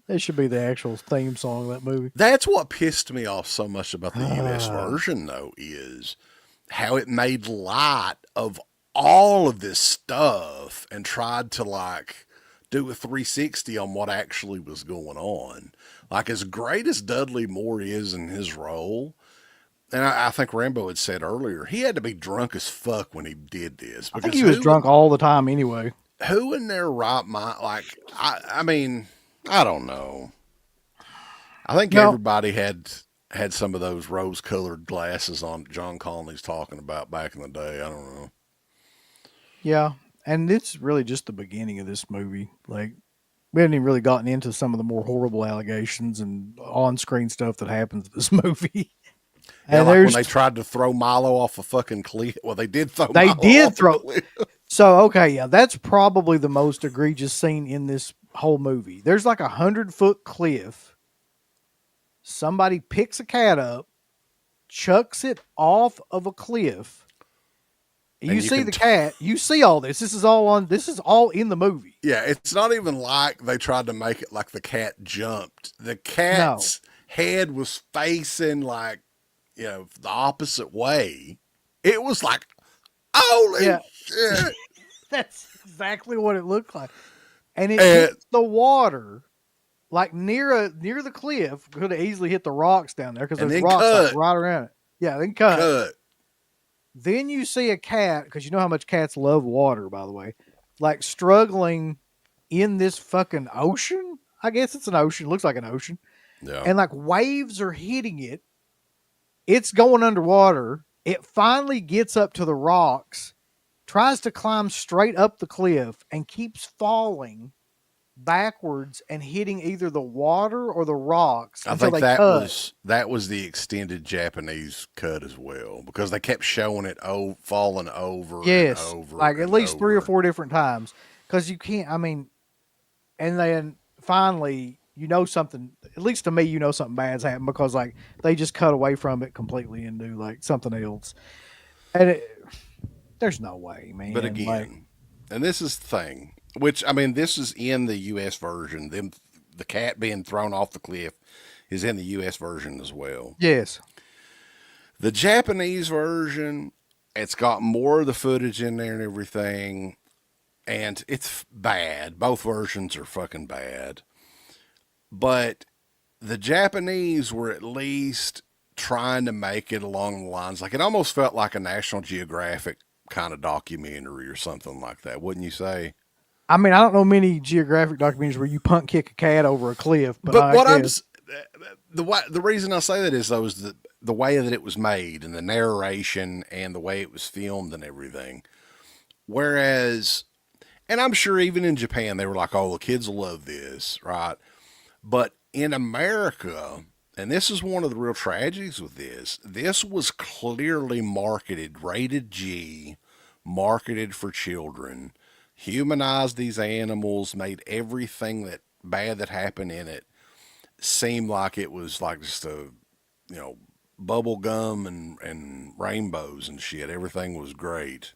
That should be the actual theme song of that movie. That's what pissed me off so much about the U.S. version, though, is how it made light of all of this stuff and tried to, like, do a 360 on what actually was going on. Like, as great as Dudley Moore is in his role, and I think Rambo had said earlier, he had to be drunk as fuck when he did this. I think he was drunk all the time anyway. Who in their right mind, like, I mean, I don't know. I think everybody had some of those rose-colored glasses on that John Conley's talking about back in the day. I don't know. Yeah, and it's really just the beginning of this movie. Like, we haven't even really gotten into some of the more horrible allegations and on-screen stuff that happens in this movie. Yeah, and like when they tried to throw Milo off a fucking cliff. Well, they did throw Milo off a cliff. So, okay, yeah, that's probably the most egregious scene in this whole movie. There's like 100-foot cliff. Somebody picks a cat up, chucks it off of a cliff. You see the cat. You see all this. This is all in the movie. Yeah, it's not even like they tried to make it like the cat jumped. The cat's head was facing like, the opposite way. It was like, holy shit. That's exactly what it looked like. And it hit the water, like near the cliff. Could have easily hit the rocks down there because there's rocks like right around it. Yeah, then cut. Then you see a cat, because you know how much cats love water, by the way, like struggling in this fucking ocean. I guess it's an ocean. It looks like an ocean. Yeah. And like waves are hitting it. It's going underwater. It finally gets up to the rocks, tries to climb straight up the cliff, and keeps falling backwards and hitting either the water or the rocks. I think that was the extended Japanese cut as well, because they kept showing it falling over and over. Like at least 3 or 4 different times, because you can't. I mean, and then finally, something. At least to me, something bad's happened, because like they just cut away from it completely and do like something else, and there's no way, man. But again, and this is the thing. Which, I mean, this is in the U.S. version. The cat being thrown off the cliff is in the U.S. version as well. Yes. The Japanese version, it's got more of the footage in there and everything, and it's bad. Both versions are fucking bad. But the Japanese were at least trying to make it along the lines, like it almost felt like a National Geographic kind of documentary or something like that, wouldn't you say? I mean, I don't know many geographic documentaries where you punt kick a cat over a cliff. But the reason I say that is the way that it was made and the narration and the way it was filmed and everything. Whereas, and I'm sure even in Japan they were like, "Oh, the kids will love this," right? But in America, and this is one of the real tragedies with this was clearly marketed, rated G, marketed for children. Humanized these animals, made everything that bad that happened in it seem like it was like just a, bubble gum and rainbows and shit. Everything was great.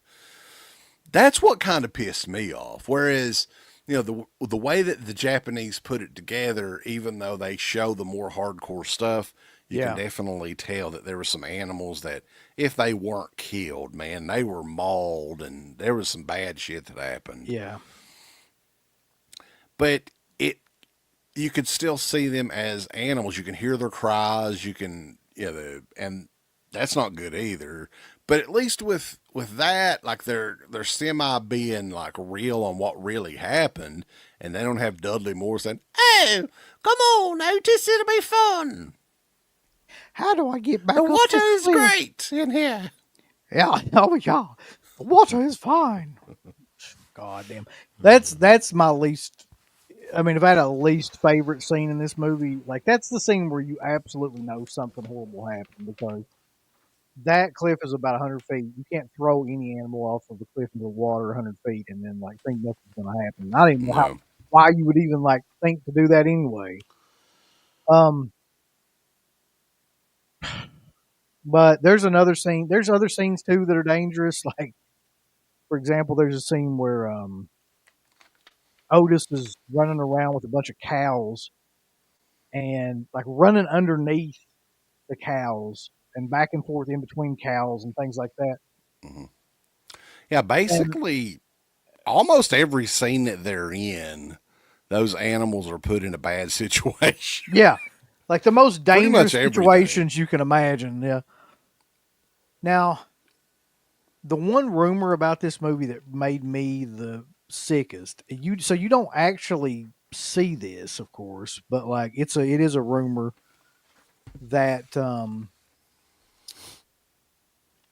That's what kind of pissed me off. Whereas, the way that the Japanese put it together, even though they show the more hardcore stuff, you can Yeah. definitely tell that there were some animals that, if they weren't killed, man, they were mauled and there was some bad shit that happened. Yeah. But you could still see them as animals. You can hear their cries. You can, and that's not good either. But at least with that, like they're semi being like real on what really happened, and they don't have Dudley Moore saying, "Oh, come on, Otis, it'll be fun. How do I get back The up water this is cliff?" great in here." Yeah. Oh yeah. The water is fine. God damn. That's my least. I mean, if I had a least favorite scene in this movie, like that's the scene where you absolutely know something horrible happened, because that cliff is about 100 feet. You can't throw any animal off of the cliff into the water 100 feet and then like think nothing's going to happen. I don't even know No, why you would even like think to do that anyway. Um, but there's another scene. There's other scenes too that are dangerous. Like, for example, there's a scene where Otis is running around with a bunch of cows and like running underneath the cows and back and forth in between cows and things like that. yeah, And basically, almost every scene that they're in, those animals are put in a bad situation. yeah, like the most Pretty much dangerous everything. situations you can imagine. Yeah. Now, the one rumor about this movie that made me the sickest, you don't actually see this, of course, but like it is a rumor that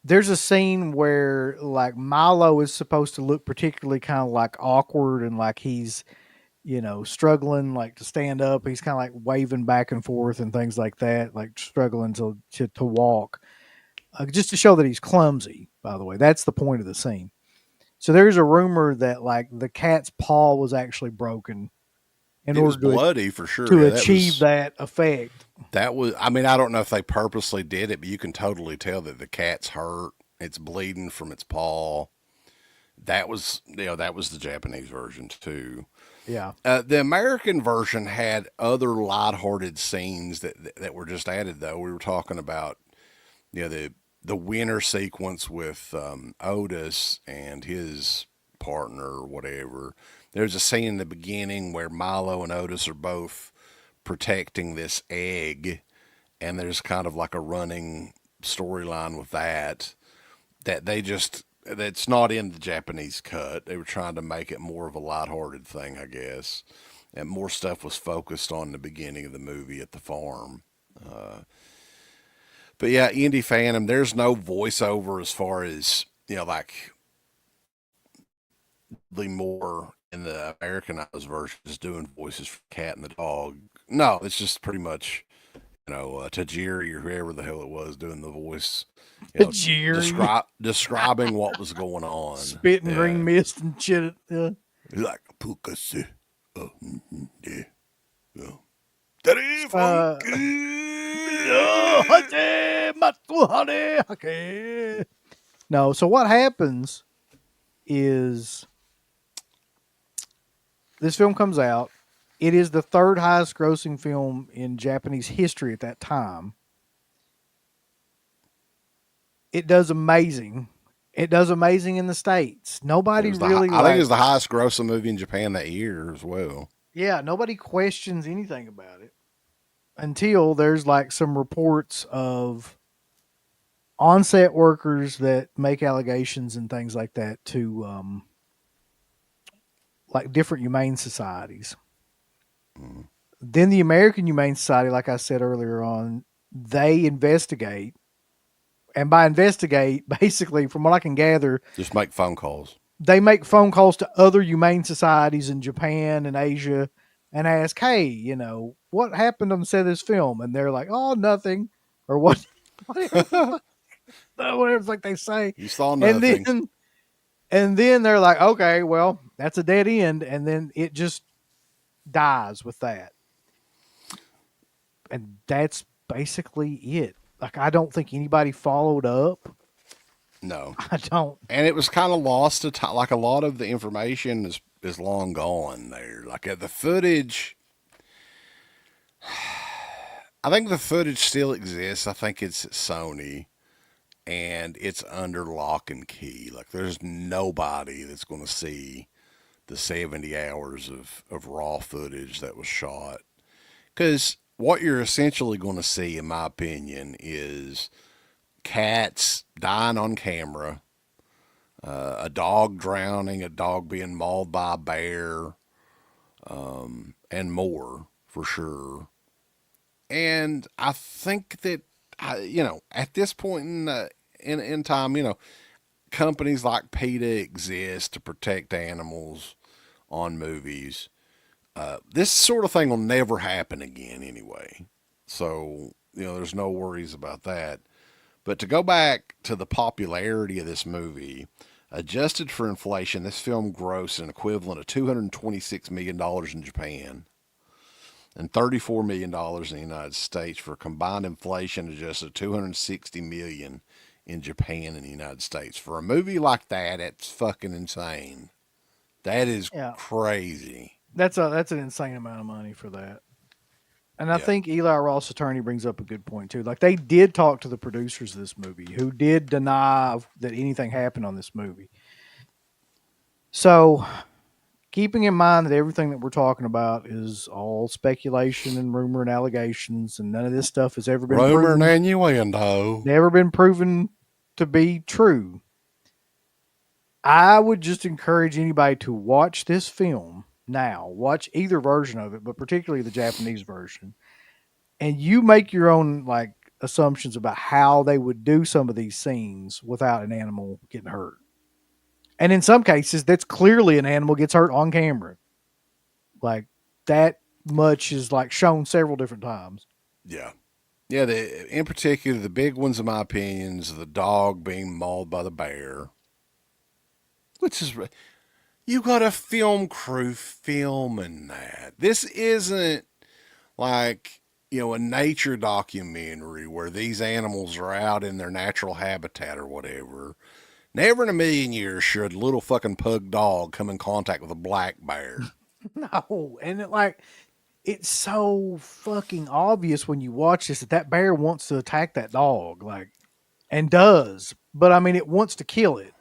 there's a scene where like Milo is supposed to look particularly kind of like awkward and like he's struggling like to stand up. He's kind of like waving back and forth and things like that, like struggling to walk, just to show that he's clumsy. By the way, that's the point of the scene. So there's a rumor that like the cat's paw was actually broken in It was order bloody for sure. to Yeah, achieve that effect. that was. I mean, I don't know if they purposely did it, but you can totally tell that the cat's hurt. It's bleeding from its paw. That was, that was the Japanese version too. Yeah, The American version had other lighthearted scenes that were just added. Though we were talking about, the winter sequence with Otis and his partner or whatever. There's a scene in the beginning where Milo and Otis are both protecting this egg, and there's kind of like a running storyline with that they just that's not in the Japanese cut. They were trying to make it more of a lighthearted thing, I guess, and more stuff was focused on the beginning of the movie at the farm. But yeah, Indie Phantom, there's no voiceover as far as, like the more in the Americanized version is doing voices for Cat and the dog. No, it's just pretty much, Tajiri or whoever the hell it was doing the voice, Jerry describing what was going on. spitting green mist and shit. Yeah. Like Pukase. Yeah. Yeah. Uh, No, so what happens is this film comes out. It is the third highest grossing film in Japanese history at that time. It does amazing. It does amazing in the States. Nobody really I think it was the highest grossing movie in Japan that year as well. Yeah, nobody questions anything about it until there's like some reports of on-set workers that make allegations and things like that to like different humane societies. Then the American Humane Society, like I said earlier on, they investigate. And by investigate, basically, from what I can gather, Just make phone calls. they make phone calls to other humane societies in Japan and Asia and ask, hey, what happened on the set of this film? And they're like, oh, nothing. Or what? Whatever it's like they say. You saw nothing. And then they're like, okay, well, that's a dead end. And then it just dies with that. And that's basically it. Like, I don't think anybody followed up. No. I don't. And it was kind of lost to time. Like, a lot of the information is long gone there. Like, the footage, I think the footage still exists. I think it's at Sony, and it's under lock and key. Like, there's nobody that's going to see the 70 hours of raw footage that was shot. Because what you're essentially going to see, in my opinion, is cats dying on camera, a dog drowning, a dog being mauled by a bear, and more for sure. And I think that, at this point in time, companies like PETA exist to protect animals on movies. This sort of thing will never happen again anyway. So, there's no worries about that. But to go back to the popularity of this movie, adjusted for inflation, this film grossed an equivalent of $226 million in Japan and $34 million in the United States, for a combined inflation adjusted $260 million in Japan and the United States. For a movie like that, that's fucking insane. That is crazy. That's an insane amount of money for that. And I think Eli Roth's attorney brings up a good point too. Like, they did talk to the producers of this movie, who did deny that anything happened on this movie. So, keeping in mind that everything that we're talking about is all speculation and rumor and allegations, and none of this stuff has ever been rumor proven, and innuendo, never been proven to be true. I would just encourage anybody to watch this film now. Watch either version of it, but particularly the Japanese version, and you make your own assumptions about how they would do some of these scenes without an animal getting hurt. And in some cases, that's clearly an animal gets hurt on camera. Like, that much is shown several different times. Yeah. Yeah, in particular, the big ones, in my opinion, is the dog being mauled by the bear. Which is, you got a film crew filming that. This isn't like, a nature documentary where these animals are out in their natural habitat or whatever. Never in a million years should a little fucking pug dog come in contact with a black bear. No, and it's so fucking obvious when you watch this that bear wants to attack that dog, and does. But I mean, it wants to kill it.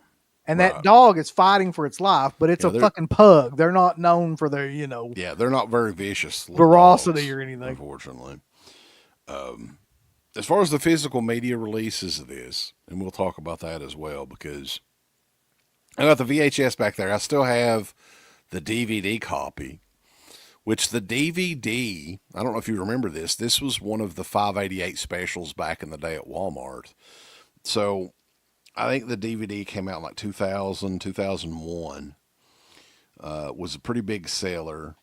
And that dog is fighting for its life, but it's a fucking pug. They're not known for their, Yeah, they're not very vicious. Ferocity dogs, or anything. Unfortunately. As far as the physical media releases of this, and we'll talk about that as well, because I got the VHS back there. I still have the DVD copy, which the DVD, I don't know if you remember this. This was one of the 588 specials back in the day at Walmart. So I think the DVD came out in 2000, 2001. Was a pretty big seller.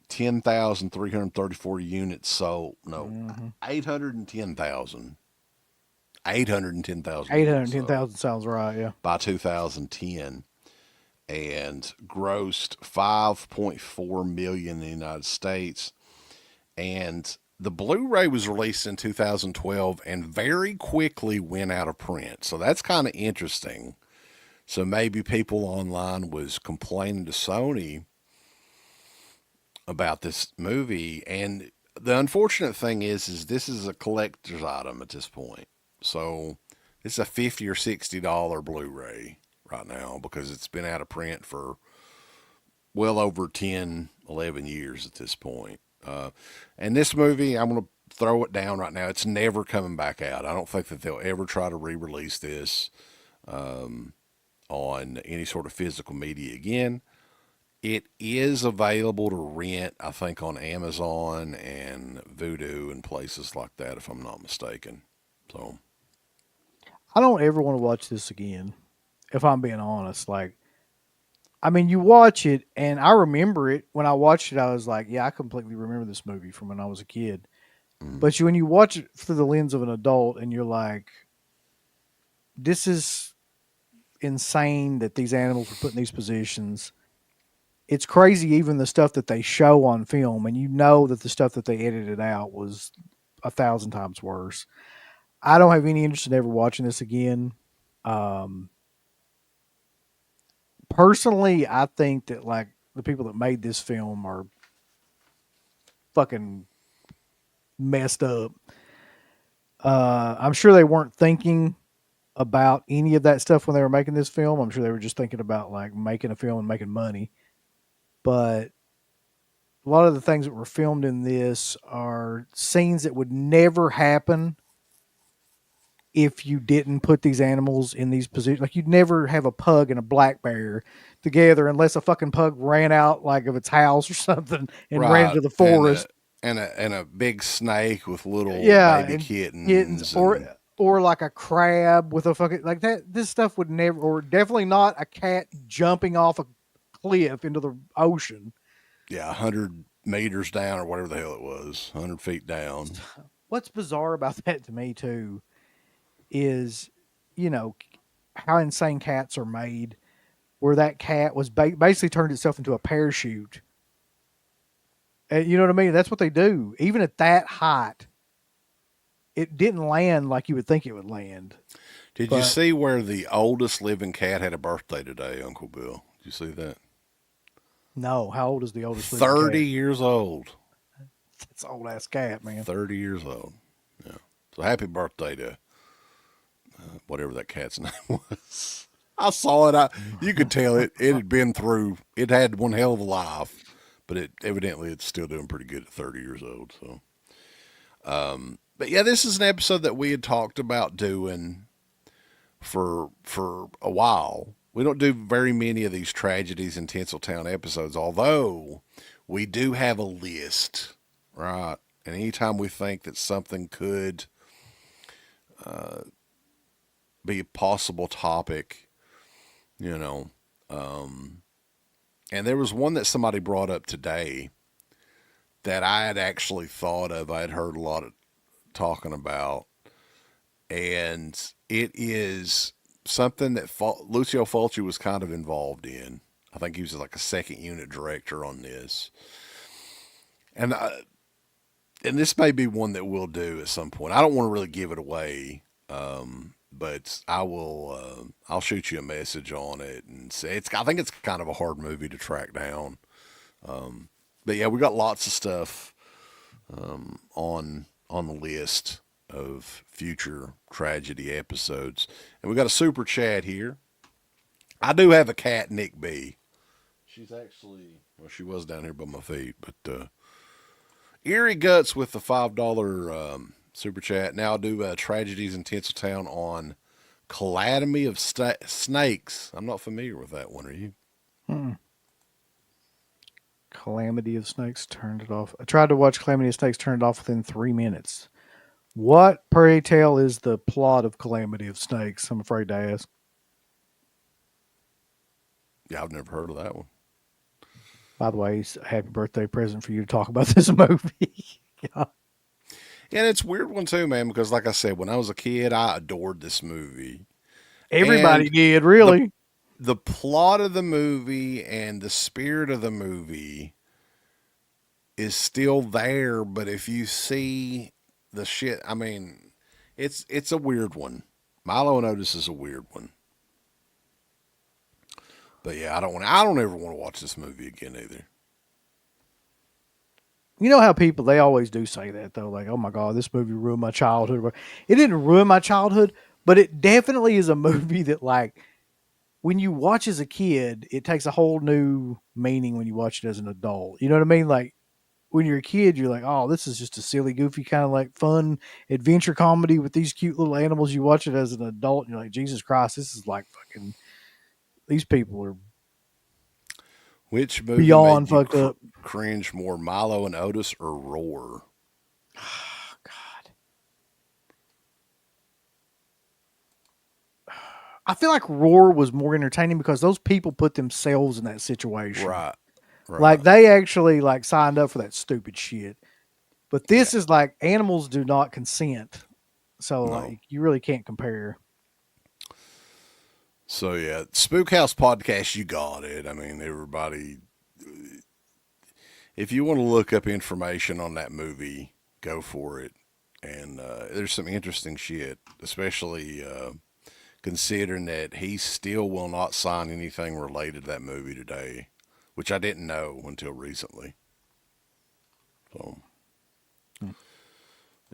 10,334 units sold. No, 810,000. 810,000. 810,000 sounds right, yeah. By 2010. And grossed $5.4 million in the United States. And the Blu-ray was released in 2012 and very quickly went out of print. So that's kind of interesting. So maybe people online was complaining to Sony about this movie. And the unfortunate thing is this is a collector's item at this point. So it's a $50 or $60 Blu-ray right now because it's been out of print for well over 10, 11 years at this point. And this movie, I'm going to throw it down right now. It's never coming back out. I don't think that they'll ever try to re-release this on any sort of physical media again. It is available to rent, I think, on Amazon and Vudu and places like that, if I'm not mistaken. So I don't ever want to watch this again, if I'm being honest. I mean, you watch it, and I remember it. When I watched it, I was like, yeah, I completely remember this movie from when I was a kid. But when you watch it through the lens of an adult, and you're like, this is insane that these animals were put in these positions. It's crazy, even the stuff that they show on film, and you know that the stuff that they edited out was 1,000 times worse. I don't have any interest in ever watching this again. Personally, I think that like the people that made this film are fucking messed up. I'm sure they weren't thinking about any of that stuff when they were making this film. I'm sure they were just thinking about like making a film and making money. But a lot of the things that were filmed in this are scenes that would never happen if you didn't put these animals in these positions. Like you'd never have a pug and a black bear together unless a fucking pug ran out like of its house or something and ran Right. into the forest. And a big snake with little Yeah, baby and kittens. or like a crab with a fucking like that. This stuff would never, or definitely not a cat jumping off a cliff into the ocean. Yeah, 100 meters down or whatever the hell it was, 100 feet down. What's bizarre about that to me too is, you know, how insane cats are made. Where that cat was basically turned itself into a parachute. You know what I mean? That's what they do. Even at that height, it didn't land like you would think it would land. Did you see where the oldest living cat had a birthday today, Uncle Bill? Did you see that? No. How old is the oldest living 30 cat? years old. That's an old ass cat, man. 30 years old. Yeah. So happy birthday to whatever that cat's name was. I saw it. You could tell it had been through. It had one hell of a life, but it's still doing pretty good at 30 years old. So, but yeah, this is an episode that we had talked about doing for a while. We don't do very many of these Tragedies in Tinseltown episodes, although we do have a list, right? And anytime we think that something could be a possible topic, you know, and there was one that somebody brought up today that I had actually thought of. I had heard a lot of talking about, and it is something that Lucio Fulci was kind of involved in. I think he was like a second unit director on this, and this may be one that we'll do at some point. I don't want to really give it away. But I will. I'll shoot you a message on it and say I think it's kind of a hard movie to track down. But yeah, we got lots of stuff on the list of future tragedy episodes, and we got a super chat here. I do have a cat, Nick B. She's actually she was down here by my feet, but Eerie Guts with the $5. Super chat. Now I'll do Tragedies in Tinseltown on Calamity of Snakes. I'm not familiar with that one. Are you? Calamity of Snakes, turned it off. I tried to watch Calamity of Snakes, turned it off within 3 minutes. What, pray tell, is the plot of Calamity of Snakes? I'm afraid to ask. Yeah, I've never heard of that one. By the way, it's a happy birthday present for you to talk about this movie. Yeah. Yeah, it's a weird one too, man, because like I said, when I was a kid, I adored this movie. Everybody did, really. The plot of the movie and the spirit of the movie is still there, but if you see the shit, I mean, it's a weird one. Milo and Otis is a weird one. But yeah, I don't ever want to watch this movie again either. You know how people, they always do say that, though. Like, oh, my God, this movie ruined my childhood. It didn't ruin my childhood, but it definitely is a movie that, like, when you watch as a kid, it takes a whole new meaning when you watch it as an adult. You know what I mean? Like, when you're a kid, you're like, oh, this is just a silly, goofy, kind of like fun adventure comedy with these cute little animals. You watch it as an adult, and you're like, Jesus Christ, this is like fucking, these people are Which movie beyond made you fucked up. Cringe more, Milo and Otis or Roar? Oh, God. I feel like Roar was more entertaining because those people put themselves in that situation. Right. Like they actually like signed up for that stupid shit. But this is like animals do not consent. So like you really can't compare. So yeah, Spook House Podcast, you got it. I mean, everybody, if you want to look up information on that movie, go for it. And there's some interesting shit, especially considering that he still will not sign anything related to that movie today, which I didn't know until recently. So,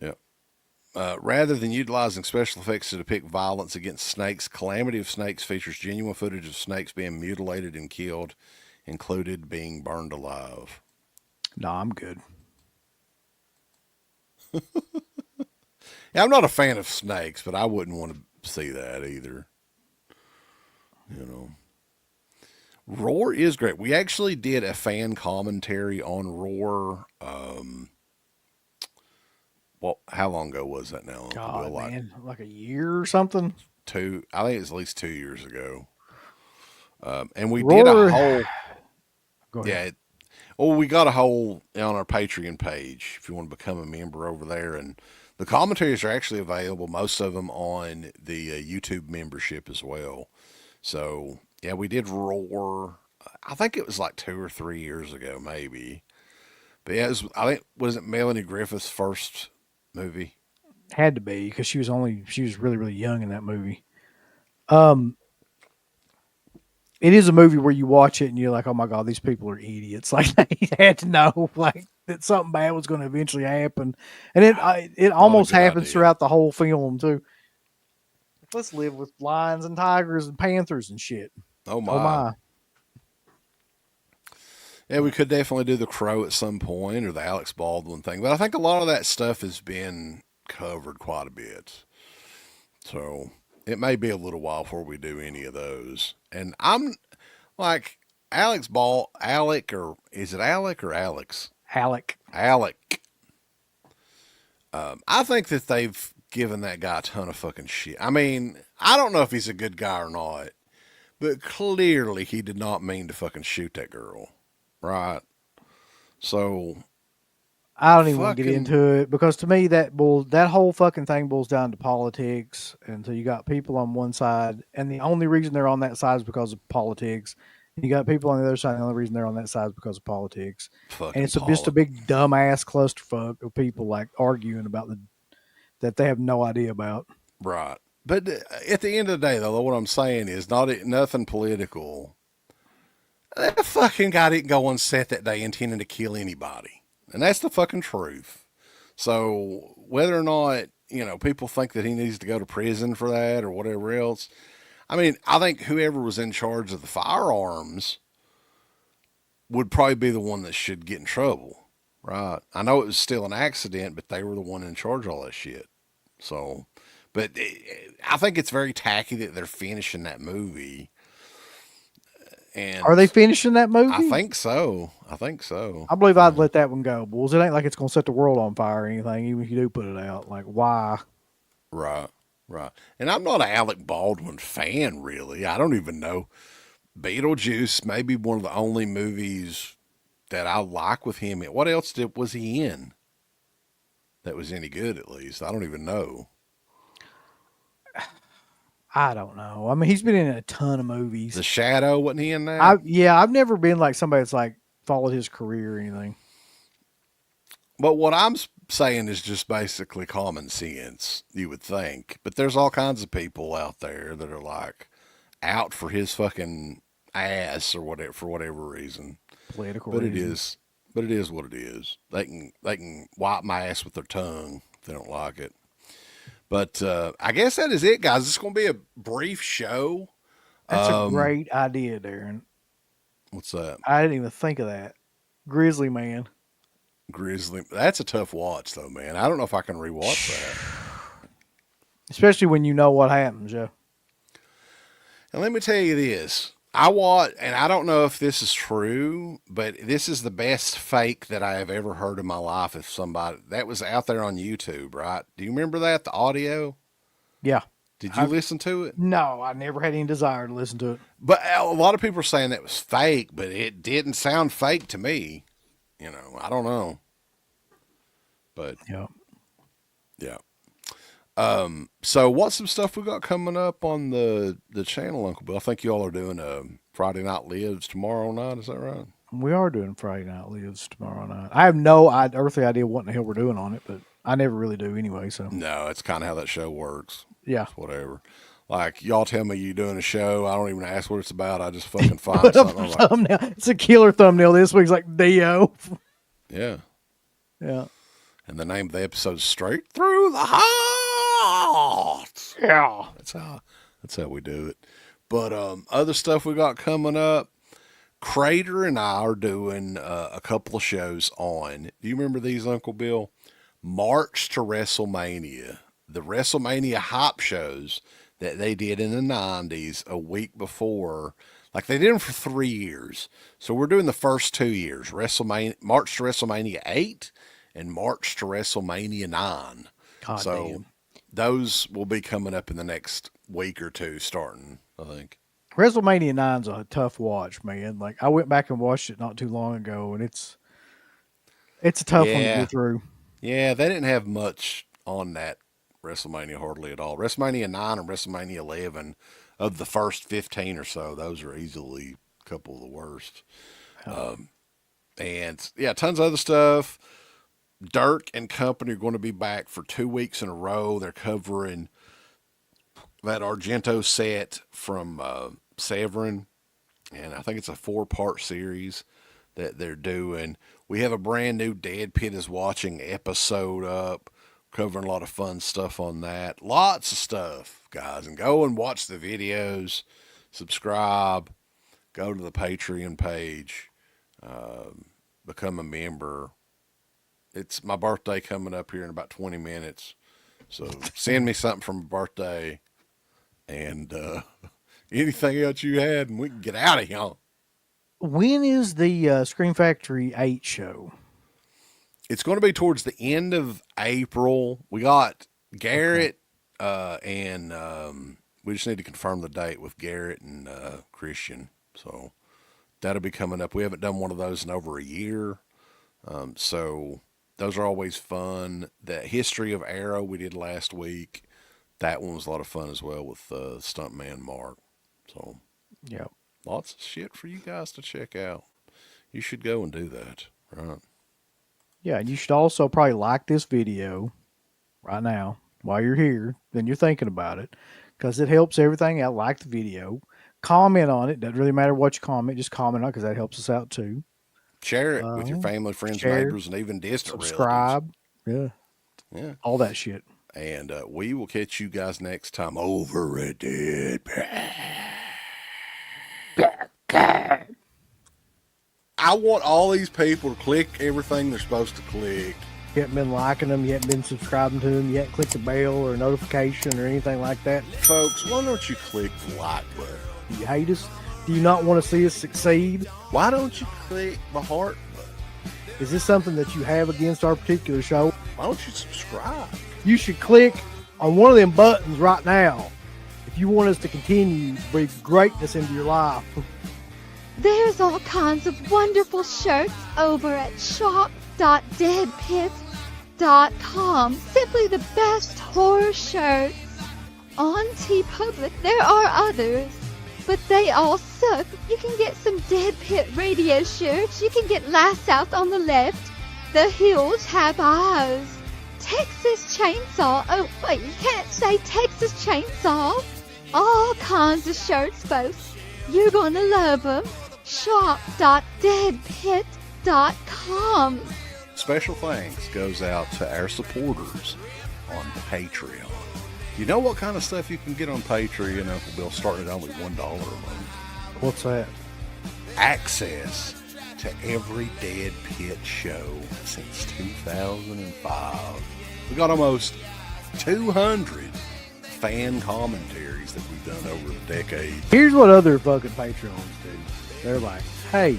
yeah. Rather than utilizing special effects to depict violence against snakes, Calamity of Snakes features genuine footage of snakes being mutilated and killed, included being burned alive. No, I'm good. Yeah, I'm not a fan of snakes, but I wouldn't want to see that either. You know, Roar is great. We actually did a fan commentary on Roar. Well, how long ago was that now? God, Will, man, like a year or something. I think it's at least 2 years ago. And we Roar, did a whole. Go ahead. We got a whole on our Patreon page if you want to become a member over there, and the commentaries are actually available. Most of them on the YouTube membership as well. So yeah, we did Roar. I think it was like 2 or 3 years ago, maybe. But yeah, was it Melanie Griffith's first movie? Had to be because she was really, really young in that movie. It is a movie where you watch it and you're like, oh my God, these people are idiots. Like they had to know like that something bad was going to eventually happen. And it almost happens throughout the whole film too. Let's live with lions and tigers and panthers and shit. Oh my. Yeah, we could definitely do The Crow at some point or the Alex Baldwin thing. But I think a lot of that stuff has been covered quite a bit. So it may be a little while before we do any of those. And I'm like, Alec, or is it Alec or Alex? Alec. I think that they've given that guy a ton of fucking shit. I mean, I don't know if he's a good guy or not, but clearly he did not mean to fucking shoot that girl. Right. So I don't even want to get into it because to me that whole fucking thing boils down to politics. And so you got people on one side, and the only reason they're on that side is because of politics. You got people on the other side, and the only reason they're on that side is because of politics. And it's just a big dumbass clusterfuck of people like arguing about that they have no idea about. Right. But at the end of the day, though, what I'm saying is nothing political. That fucking guy didn't go on set that day intending to kill anybody. And that's the fucking truth. So whether or not, people think that he needs to go to prison for that or whatever else. I mean, I think whoever was in charge of the firearms would probably be the one that should get in trouble. Right. I know it was still an accident, but they were the one in charge of all that shit. So, but I think it's very tacky that they're finishing that movie. And are they finishing that movie? I think so. I believe I'd let that one go, Bulls. It ain't like it's going to set the world on fire or anything, even if you do put it out. Like, why? Right. And I'm not an Alec Baldwin fan, really. I don't even know. Beetlejuice may be one of the only movies that I like with him. What else was he in that was any good, at least? I don't even know. I don't know. I mean, he's been in a ton of movies. The Shadow, wasn't he in that? I've never been like somebody that's like followed his career or anything. But what I'm saying is just basically common sense, you would think. But there's all kinds of people out there that are like out for his fucking ass or whatever, for whatever reason. Political but reasons. It is what it is. They can wipe my ass with their tongue if they don't like it. But I guess that is it, guys. It's going to be a brief show. That's a great idea, Darren. What's that? I didn't even think of that. Grizzly Man. That's a tough watch, though, man. I don't know if I can rewatch that. Especially when you know what happens, yeah. And let me tell you this. And I don't know if this is true, but this is the best fake that I have ever heard in my life. If somebody that was out there on YouTube, right? Do you remember that? The audio? Yeah. Did you listen to it? No, I never had any desire to listen to it. But a lot of people are saying that was fake, but it didn't sound fake to me. I don't know. But yeah. So what's some stuff we got coming up on the channel, Uncle Bill? I think you all are doing a Friday Night Lives tomorrow night. Is that right? We are doing Friday Night Lives tomorrow night. I have no earthly idea what in the hell we're doing on it, but I never really do anyway. So No, it's kind of how that show works. yeah, It's whatever. Like, y'all tell me you doing a show, I don't even ask what it's about. I just fucking find something. I'm like, thumbnail. It's a killer thumbnail. This week's like Dio. yeah. Yeah. And the name of the episode is Straight Through the Heart. Yeah. That's how we do it. But other stuff we got coming up. Crater and I are doing a couple of shows on. Do you remember these, Uncle Bill? March to WrestleMania. The WrestleMania hype shows that they did in the 90s a week before. Like, they did them for 3 years. So we're doing the first 2 years. March to WrestleMania 8 and March to WrestleMania 9. God so damn. those will be coming up in the next week or two starting, I think. WrestleMania 9's a tough watch, man. Like, I went back and watched it not too long ago, and it's a tough one to get through. Yeah, they didn't have much on that WrestleMania hardly at all. WrestleMania 9 and WrestleMania 11, of the first 15 or so, those are easily a couple of the worst. And yeah, tons of other stuff. Dirk and Company are going to be back for 2 weeks in a row. They're covering that Argento set from Severin, and I think it's a 4-part series that they're doing. We have a brand new DEADPIT is Watching episode up, covering a lot of fun stuff on that. Lots of stuff, guys. And go and watch the videos, subscribe, go to the Patreon page, become a member. It's my birthday coming up here in about 20 minutes. So send me something for my birthday and anything else you had, and we can get out of here. When is the Scream Factory 8 show? It's going to be towards the end of April. We got Garrett, and we just need to confirm the date with Garrett and Christian. So that'll be coming up. We haven't done one of those in over a year. So those are always fun. The History of Arrow we did last week. That one was a lot of fun as well with Stuntman Mark. So yeah, lots of shit for you guys to check out. You should go and do that, right? Yeah, and you should also probably like this video right now while you're here. Then you're thinking about it, because it helps everything out. Like the video, comment on it. Doesn't really matter what you comment, just comment on it, because that helps us out too. Share it with your family, friends, neighbors, and even distant subscribe. relatives. Yeah, all that shit. And we will catch you guys next time over at DEADPIT. I want all these people to click everything they're supposed to click. You haven't been liking them, you haven't been subscribing to them, you haven't clicked the bell or notification or anything like that. Folks, why don't you click the like button? Do you hate us? Do you not want to see us succeed? Why don't you click the heart button? Is this something that you have against our particular show? Why don't you subscribe? You should click on one of them buttons right now if you want us to continue to bring greatness into your life. There's all kinds of wonderful shirts over at shop.deadpit.com. Simply the best horror shirts. On TeePublic, there are others, but they all suck. You can get some Dead Pit Radio shirts. You can get Last South on the Left. The Hills Have Eyes. Texas Chainsaw. Oh, wait, you can't say Texas Chainsaw. All kinds of shirts, folks. You're gonna love them. Shop.deadpit.com. Special thanks goes out to our supporters on Patreon. You know what kind of stuff you can get on Patreon, Uncle Bill, starting at only $1 a month? What's that? Access to every Dead Pit show since 2005. We got almost 200 fan commentaries that we've done over a decade. Here's what other fucking Patreons do. They're like, hey,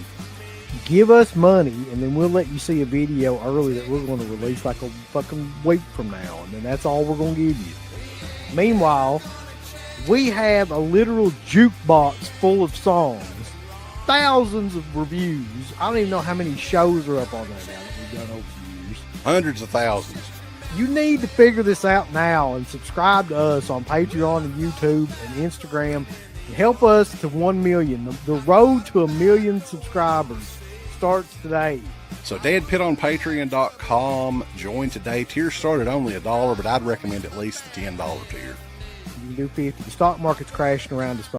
give us money and then we'll let you see a video early that we're going to release like a fucking week from now, and then that's all we're going to give you. Meanwhile, we have a literal jukebox full of songs, thousands of reviews. I don't even know how many shows are up on there now that we've done over the years. Hundreds of thousands. You need to figure this out now and subscribe to us on Patreon and YouTube and Instagram. And help us to 1 million. The road to 1 million subscribers starts today. So DEADPIT on Patreon.com. Join today. Tiers start at only $1, but I'd recommend at least the $10 tier. You can do 50. The stock market's crashing around us.